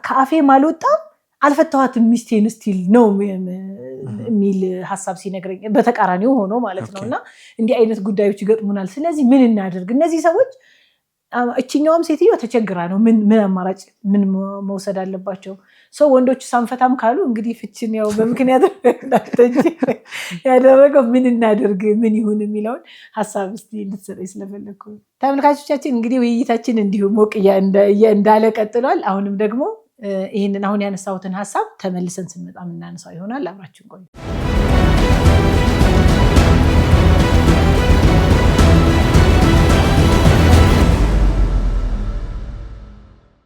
ከአፌ ማልወጣም አልፈታዋትም ሚስቴን ስቲል ነው የሚል ሐሳብ ሲነግረኝ በተቃራኒው ሆኖ ማለት ነውና እንዲህ አይነት ጉዳዮች ይገጥሙናል ስለዚህ ምን እናደርግ እነዚህ ሰዎች እቺኛውም ሴትዮ ተቸግራ ነው ምን አማራጭ ምን መውሰድ አለባቸው ሰው ወንዶች ሳንፈታም ካሉ እንግዲህ ፍቺን ያው በምክንያት ያደረገው ምን እናደርግ ምን ይሁን የሚለውን ሐሳብ እስቲ እንድትሰጠኝ ስለፈለኩ ተመልካቾቻችን እንግዲህ ውይይታችን እንዲሁ ሞቅ እንዳለ ቀጥሏል አሁንም ደግሞ ይሄንን አሁን ያነሳሁትን ሐሳብ ተመልሰን ስንመጣ እናነሳው ይሆናል አብራችን ቆዩ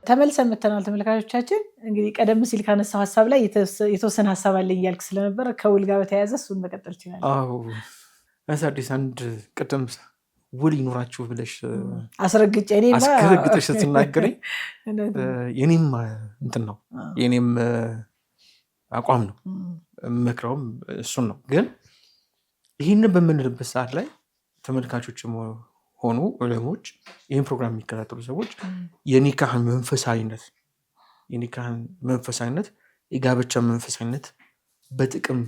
ተመልሰን መተናል ተመልካቾቻችን እንግዲህ ቀደም ሲል ካነሳው ሐሳብ ላይ የተወሰነ ሐሳብ አለኝ ያልክ ስለነበር ከውል ጋር በተያያዘ እሱን መቀጠል ይችላል አዲስ አንድ ቀደም ውል ይኖራችሁ ብለሽ አስረግጠሽ ስትናገረኝ የኔም እንትን ነው የኔም አቋም ነው መክረውም እሱን ነው ግን ይሄንን በምንልበት ሰዓት ላይ ተመልካቾችም ሆኑ ዑለሞች ይሄን ፕሮግራም የሚከታተሉ ሰዎች የኒካህን መንፈሳዊነት የጋብቻ መንፈሳዊነት በጥቅም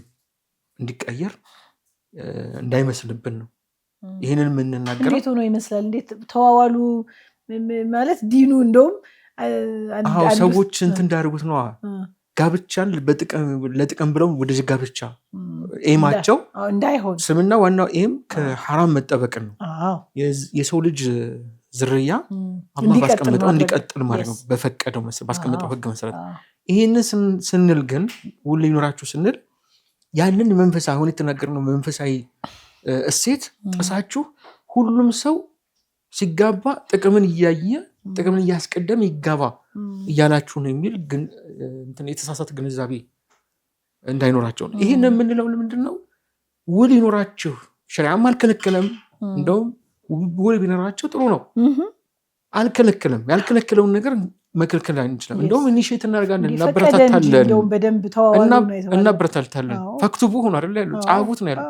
እንዲቀየር እንዳይመስልብን ነው ይሄንን የምንናገረው እንዴት ሆኖ ይመስላል እንዴት ተዋዋሉ ማለት ዲኑ እንደውም ሰዎች እንትን እንዳደርጉት ነው ጋብቻን ለጥቅም ብለው ወደ ጋብቻ ኤማቸው እንዳይሆን ስምና ዋናው ኤም ከሐራም መጠበቅን ነው የሰው ልጅ ዝርያ አላህ ባስቀመጠው እንዲቀጥል ማለት ነው በፈቀደው መሰረት ባስቀመጠው ህግ መሰረት ይሄንን ስንል ግን ውል ይኖራችሁ ስንል ያንን መንፈሳዊ ሆነ የተናገርነው መንፈሳዊ እሴት ጥሳችሁ ሁሉም ሰው ሲጋባ ጥቅምን እያየ ጥቅምን እያስቀደም ይጋባ እያላችሁ ነው የሚል ግን እንትን የተሳሳተ ግንዛቤ እንዳይኖራቸው ነው ይሄን የምንለው ለምንድነው ውል ይኖራችሁ ሸሪዓም አልከለከለም እንደውም ውል ቢኖራችሁ ጥሩ ነው አልከለከለም ያልከለከለውን ነገር መከልከል አንችልም እንደውም ኢኒሺየት እናደርጋለን እናበረታታለን ፈክቱቡ ሆኖ አይደል ያለው ጻፉት ነው ያለው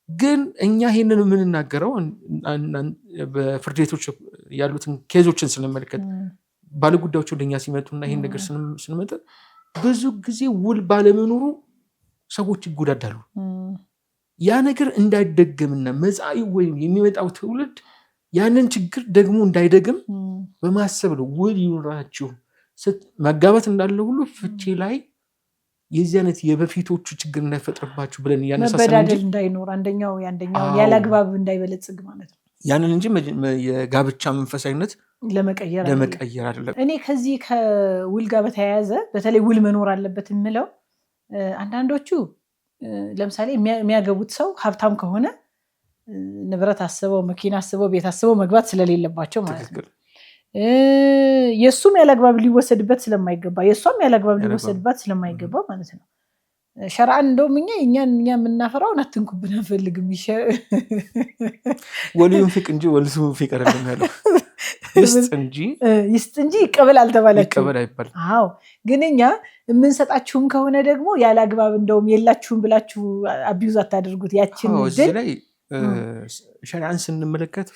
ግን እኛ ይሄንን የምንናገረው በፍርድ ቤቶች ያሉትን ኬዞችን ስንመለከት ባለጉዳዮች ወደኛ ሲመጡና ይሄን ነገር ስንመጣ ብዙ ጊዜ ውል ባለመኖሩ ሰዎች ይጎዳዳሉ ያ ነገር እንዳይደገምና መጻኢ ወይም የሚመጣው ትውልድ ያንን ችግር ደግሞ እንዳይደገም በማሰብ ነው ውል ይኖራችሁ መጋባት እንዳለ ሁሉ ፍቺ ላይ የዚህ አይነት የበፊቶቹ ችግር እንዳይፈጥርባችሁ ብለን እያነሳሳን መበዳደል እንዳይኖር አንደኛው ያንደኛውን ያላግባብ እንዳይበለጽግ ማለት ነው። ያንን እንጂ የጋብቻ መንፈሳዊነት ለመቀየር አይደለም። እኔ ከዚህ ከውል ጋር በተያያዘ በተለይ ውል መኖር አለበት የምለው አንዳንዶቹ ለምሳሌ የሚያገቡት ሰው ሀብታም ከሆነ ንብረት አስበው መኪና አስበው ቤት አስበው መግባት ስለሌለባቸው ማለት ነው። የእሱም ያላግባብ ሊወሰድበት ስለማይገባ የእሷም ያላግባብ ሊወሰድባት ስለማይገባ ማለት ነው። ሸርዓን እንደውም እኛ የምናፈራውን አትንኩብን አንፈልግም። ወሊዩን ፊቅ እንጂ ወልሱ ፊቅ አይደለም ያለው። ይስጥ እንጂ ይቀበል አልተባላችሁም። አዎ ግን እኛ የምንሰጣችሁም ከሆነ ደግሞ ያላግባብ እንደውም የላችሁም ብላችሁ አቢዩዝ አታደርጉት። ያችን እዚህ ላይ ሸርዓን ስንመለከት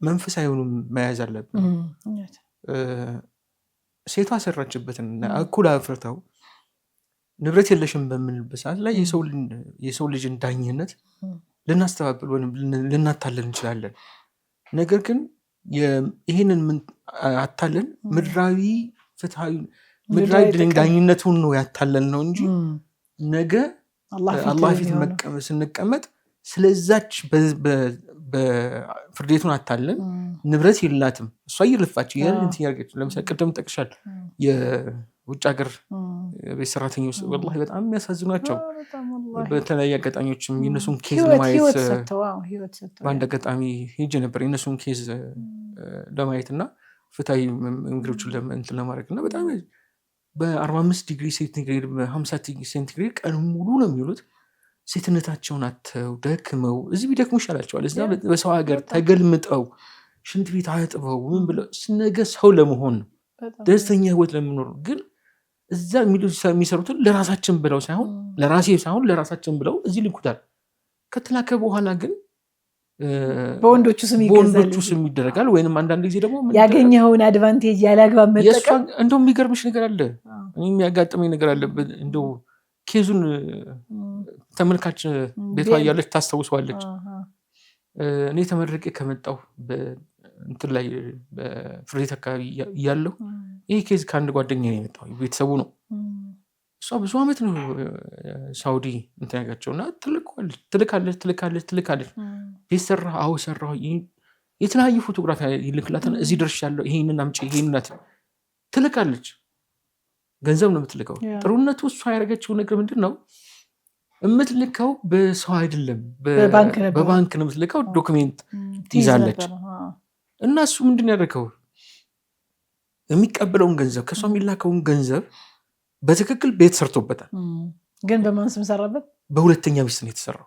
መንፈሳዊውን መያዝ አለብን። ሴቷ ሰራችበትን እኩል አፍርተው ንብረት የለሽም በምንልበት ሰዓት ላይ የሰው ልጅን ዳኝነት ልናስተባብል ወይም ልናታለን እንችላለን። ነገር ግን ይህንን አታለን ምድራዊ ፍትሃዊ ምድራዊ ዳኝነቱን ነው ያታለን ነው እንጂ ነገ አላህ ፊት ስንቀመጥ ስለዛች በፍርዴቱን አታለን ንብረት የላትም እሷ እየለፋች ያርገች። ለምሳሌ ቅድም ጠቅሻል የውጭ ሀገር ቤት ሰራተኞች ወላሂ በጣም የሚያሳዝኗቸው በተለያየ አጋጣሚዎችም የነሱን ኬዝ ለማየት በአንድ አጋጣሚ ሄጄ ነበር የነሱን ኬዝ ለማየት እና ፍትሃዊ መንገዶችን እንትን ለማድረግ እና በጣም በ45 ዲግሪ ሴንቲግሬድ በ50 ዲግሪ ሴንቲግሬድ ቀን ሙሉ ነው የሚውሉት። ሴትነታቸውን አተው ደክመው እዚህ ቢደክሙ ይሻላቸዋል። እዛ በሰው ሀገር ተገልምጠው ሽንት ቤት አጥበው ምን ብለው ነገ ሰው ለመሆን ነው ደስተኛ ህይወት ለምኖር። ግን እዛ የሚሰሩትን ለራሳችን ብለው ሳይሆን ለራሴ ሳይሆን ለራሳችን ብለው እዚህ ልኩታል። ከተላከ በኋላ ግን በወንዶቹ ስም ይደረጋል። ወይንም አንዳንድ ጊዜ ደግሞ ያገኘኸውን አድቫንቴጅ ያላግባብ መጠቀም። እንደው የሚገርምሽ ነገር አለ፣ የሚያጋጥመኝ ነገር አለ። እንደው ኬዙን ተመልካች ቤቷ እያለች ታስታውሰዋለች። እኔ ተመርቄ ከመጣሁ እንትን ላይ በፍርድ ቤት አካባቢ እያለሁ ይህ ኬዝ ከአንድ ጓደኛ ነው የመጣው፣ ቤተሰቡ ነው። እሷ ብዙ ዓመት ነው ሳውዲ እንትን ያጋቸው እና ትልካለች። ቤት ሰራህ? አዎ ሰራሁ። የተለያዩ ፎቶግራፊ ይልክላታል። እዚህ ደርሻለሁ፣ ይሄንን አምጪ፣ ይሄንን ትልካለች። ገንዘብ ነው የምትልከው። ጥሩነቱ እሷ ያደረገችው ነገር ምንድን ነው? የምትልከው በሰው አይደለም፣ በባንክ ነው የምትልከው። ዶክሜንት ትይዛለች። እና እሱ ምንድን ያደረገው የሚቀበለውን ገንዘብ ከእሷ የሚላከውን ገንዘብ በትክክል ቤት ሰርቶበታል። ግን በማን ስም ሰራበት? በሁለተኛ ሚስት ነው የተሰራው፣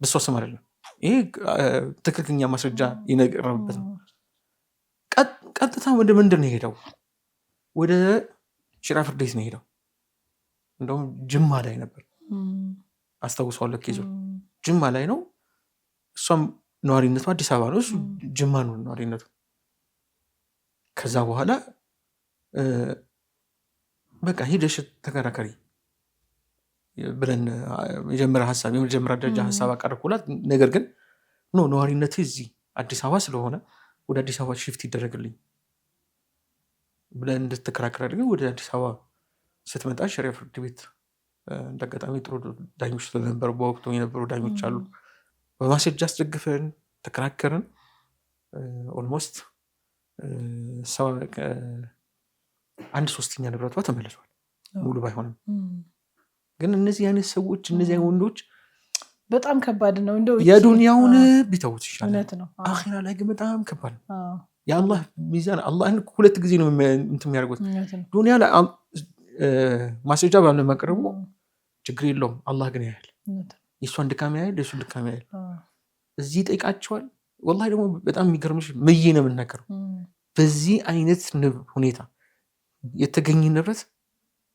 በሷ ስም አይደለም። ይሄ ትክክለኛ ማስረጃ ይነገርበት ነው። ቀጥታ ወደ ምንድን ነው የሄደው? ወደ ሽራ ፍርድ ቤት ነው የሄደው። እንደውም ጅማ ላይ ነበር አስታውሰዋለሁ። ኬዞ ጅማ ላይ ነው። እሷም ነዋሪነቱ አዲስ አበባ ነው፣ እሱ ጅማ ነው ነዋሪነቱ። ከዛ በኋላ በቃ ሂደሽ ተከራከሪ ብለን የመጀመሪያ ደረጃ ሀሳብ አቀረብኩላት። ነገር ግን ነዋሪነት እዚህ አዲስ አበባ ስለሆነ ወደ አዲስ አበባ ሽፍት ይደረግልኝ ብለን እንድትከራከር አድርገን ወደ አዲስ አበባ ስትመጣ ሸሪያ ፍርድ ቤት እንዳጋጣሚ ጥሩ ዳኞች ስለነበሩ በወቅቱ የነበሩ ዳኞች አሉ። በማስረጃ አስደግፈን ተከራከርን። ኦልሞስት 1/3 ንብረቷ ተመልሷል፣ ሙሉ ባይሆንም። ግን እነዚህ አይነት ሰዎች እነዚህ አይነት ወንዶች በጣም ከባድ ነው። እንደው የዱንያውን ቢተውት ይሻላል። አኺራ ላይ ግን በጣም ከባድ ነው። የአላህ ሚዛን አላህን 2 ጊዜ ነው እንትን የሚያደርጉት። ዱንያ ላይ ማስረጃ ባለማቅረቡ ችግር የለውም፣ አላህ ግን ያያል። የእሷን ድካም ያያል፣ የእሱን ድካም ያያል። እዚህ ይጠይቃቸዋል። ወላሂ ደግሞ በጣም የሚገርምሽ ምዬ ነው የምናገረው፣ በዚህ አይነት ሁኔታ የተገኘ ንብረት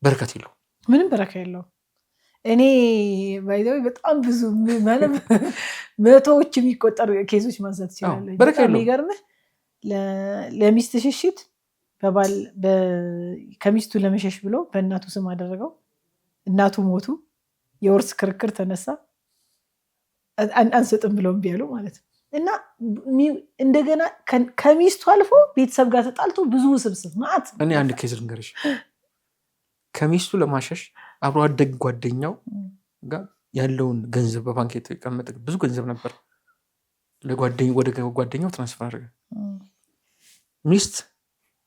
በረከት የለው፣ ምንም በረካ የለው። እኔ ባይዘው በጣም ብዙ መቶዎች የሚቆጠሩ ኬዞች ማንሳት ይችላል። በጣም የሚገርምህ ለሚስት ሽሽት በባል ከሚስቱ ለመሸሽ ብሎ በእናቱ ስም አደረገው። እናቱ ሞቱ፣ የውርስ ክርክር ተነሳ፣ አንሰጥም ብለው እምቢ አሉ ማለት ነው። እና እንደገና ከሚስቱ አልፎ ቤተሰብ ጋር ተጣልቶ ብዙ ውስብስብ ማለት። እኔ አንድ ኬዝ ልንገርሽ። ከሚስቱ ለማሸሽ አብሮ አደግ ጓደኛው ጋር ያለውን ገንዘብ በባንክ የተቀመጠ ብዙ ገንዘብ ነበር ወደ ጓደኛው ትራንስፈር አድርገ ሚስት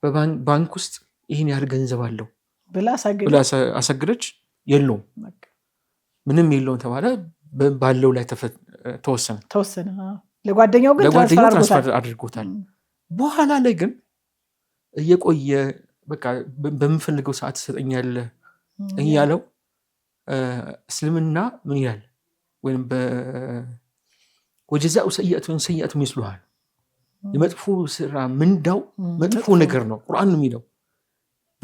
በባንክ ውስጥ ይህን ያህል ገንዘብ አለው ብላ አሰግደች። የለውም ምንም የለውም ተባለ። ባለው ላይ ተወሰነ። ለጓደኛው ግን ትራንስፈር አድርጎታል። በኋላ ላይ ግን እየቆየ በቃ በምፈልገው ሰዓት ትሰጠኛለህ እያለው እስልምና ምን ይላል? ወይም ወጀዛኡ ሰይአቱን ይስሉሃል። የመጥፎ ስራ ምንዳው መጥፎ ነገር ነው። ቁርአን ነው የሚለው።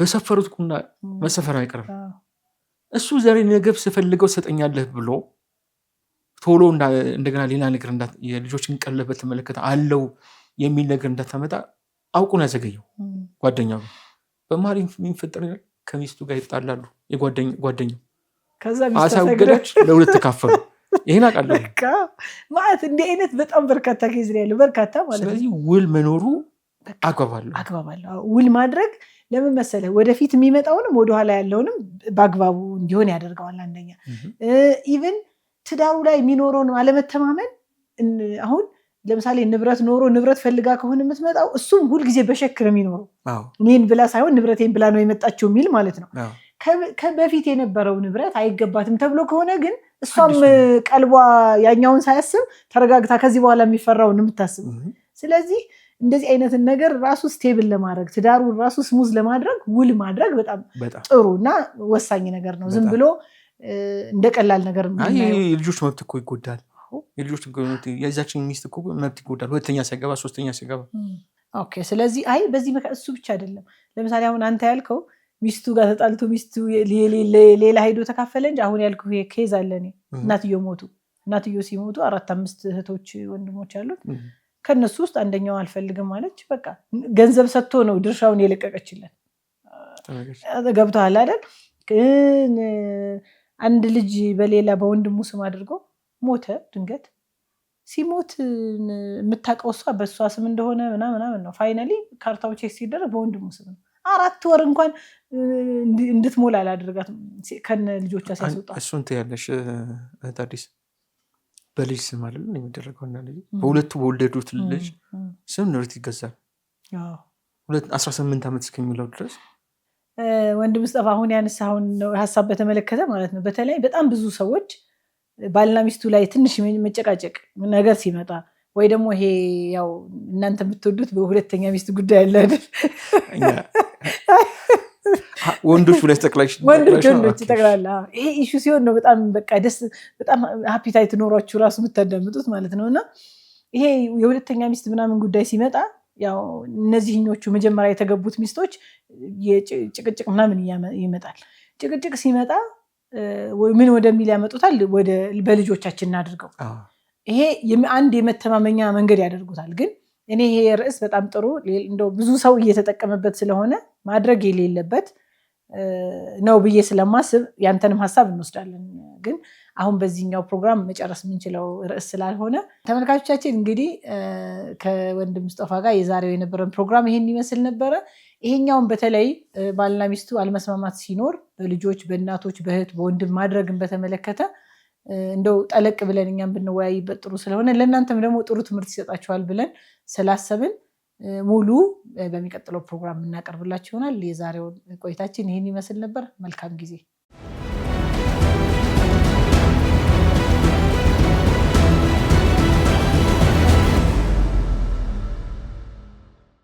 በሰፈሩት ቁና መሰፈር አይቀርም። እሱ ዛሬ ነገብ ስፈልገው ትሰጠኛለህ ብሎ ቶሎ እንደገና ሌላ ነገር የልጆችን ቀለብ በተመለከተ አለው የሚል ነገር እንዳታመጣ አውቁን ያዘገየው ጓደኛው። በመሀል የሚፈጠር ከሚስቱ ጋር ይጣላሉ። የጓደኛው አሳገደች፣ ለሁለት ተካፈሉ። ይሄን አውቃለሁ ማለት እንዲህ አይነት በጣም በርካታ ኬዝ ያለው በርካታ ማለት ነው። ስለዚህ ውል መኖሩ አግባባለሁ። ውል ማድረግ ለምን መሰለህ? ወደፊት የሚመጣውንም ወደኋላ ያለውንም በአግባቡ እንዲሆን ያደርገዋል። አንደኛ ኢቭን ትዳሩ ላይ የሚኖረውን አለመተማመን አሁን ለምሳሌ ንብረት ኖሮ ንብረት ፈልጋ ከሆነ የምትመጣው እሱም ሁልጊዜ በሸክ ነው የሚኖረው። እኔን ብላ ሳይሆን ንብረቴን ብላ ነው የመጣችው የሚል ማለት ነው። በፊት የነበረው ንብረት አይገባትም ተብሎ ከሆነ ግን እሷም ቀልቧ ያኛውን ሳያስብ ተረጋግታ ከዚህ በኋላ የሚፈራውን የምታስብ። ስለዚህ እንደዚህ አይነትን ነገር ራሱ ስቴብል ለማድረግ ትዳሩን ራሱ ስሙዝ ለማድረግ ውል ማድረግ በጣም ጥሩ እና ወሳኝ ነገር ነው። ዝም ብሎ እንደ ቀላል ነገር የልጆች መብት እኮ ይጎዳል። የልጆች የዛችን ሚስት እኮ መብት ይጎዳል። ሁለተኛ ሲያገባ ሶስተኛ ሲያገባ። ኦኬ ስለዚህ በዚህ እሱ ብቻ አይደለም። ለምሳሌ አሁን አንተ ያልከው ሚስቱ ጋር ተጣልቶ ሚስቱ ሌላ ሄዶ ተካፈለ እንጂ አሁን ያልከው ኬዝ አለ። እኔ እናትዮ ሲሞቱ 4-5 እህቶች ወንድሞች አሉት። ከነሱ ውስጥ አንደኛው አልፈልግም ማለች። በቃ ገንዘብ ሰጥቶ ነው ድርሻውን የለቀቀችለት። ገብቶሃል አይደል? ግን አንድ ልጅ በሌላ በወንድሙ ስም አድርጎ ሞተ። ድንገት ሲሞት የምታውቀው እሷ በእሷ ስም እንደሆነ ምናምን ነው። ፋይናሊ ካርታው ቼክ ሲደረግ በወንድሙ ስም ነው። 4 ወር እንኳን እንድትሞላ አላደረጋትም ከነ ልጆቿ ሲያስወጣ። እሱን ትያለሽ እህት አዲስ በልጅ ስም አይደለም የሚደረገው። እና ልጅ በሁለቱ በወለዱት ልጅ ስም ንብረት ይገዛል 18 ዓመት እስከሚለው ድረስ። ወንድም ሙስጠፋ አሁን ያነሳውን ሀሳብ በተመለከተ ማለት ነው በተለይ በጣም ብዙ ሰዎች ባልና ሚስቱ ላይ ትንሽ መጨቃጨቅ ነገር ሲመጣ ወይ ደግሞ ይሄ ያው እናንተ የምትወዱት በሁለተኛ ሚስት ጉዳይ አለ አይደል? ወንዶች ጠቅላላ ይሄ ኢሹ ሲሆን ነው በጣም በቃ ደስ በጣም ሃፒታይት ኖሯችሁ ራሱ የምታዳምጡት ማለት ነው። እና ይሄ የሁለተኛ ሚስት ምናምን ጉዳይ ሲመጣ ያው እነዚህኞቹ መጀመሪያ የተገቡት ሚስቶች ጭቅጭቅ ምናምን ይመጣል። ጭቅጭቅ ሲመጣ ምን ወደሚል ያመጡታል? በልጆቻችን እናድርገው። ይሄ አንድ የመተማመኛ መንገድ ያደርጉታል። ግን እኔ ይሄ ርዕስ በጣም ጥሩ እንደው ብዙ ሰው እየተጠቀመበት ስለሆነ ማድረግ የሌለበት ነው ብዬ ስለማስብ ያንተንም ሀሳብ እንወስዳለን። ግን አሁን በዚህኛው ፕሮግራም መጨረስ የምንችለው ርዕስ ስላልሆነ ተመልካቾቻችን እንግዲህ ከወንድም ሙስጠፋ ጋር የዛሬው የነበረን ፕሮግራም ይሄን ይመስል ነበረ። ይሄኛውን በተለይ ባልና ሚስቱ አለመስማማት ሲኖር በልጆች፣ በእናቶች፣ በእህት፣ በወንድም ማድረግን በተመለከተ እንደው ጠለቅ ብለን እኛም ብንወያይበት ጥሩ ስለሆነ ለእናንተም ደግሞ ጥሩ ትምህርት ይሰጣችኋል ብለን ስላሰብን ሙሉ በሚቀጥለው ፕሮግራም እናቀርብላችሁ ይሆናል። የዛሬው ቆይታችን ይህን ይመስል ነበር። መልካም ጊዜ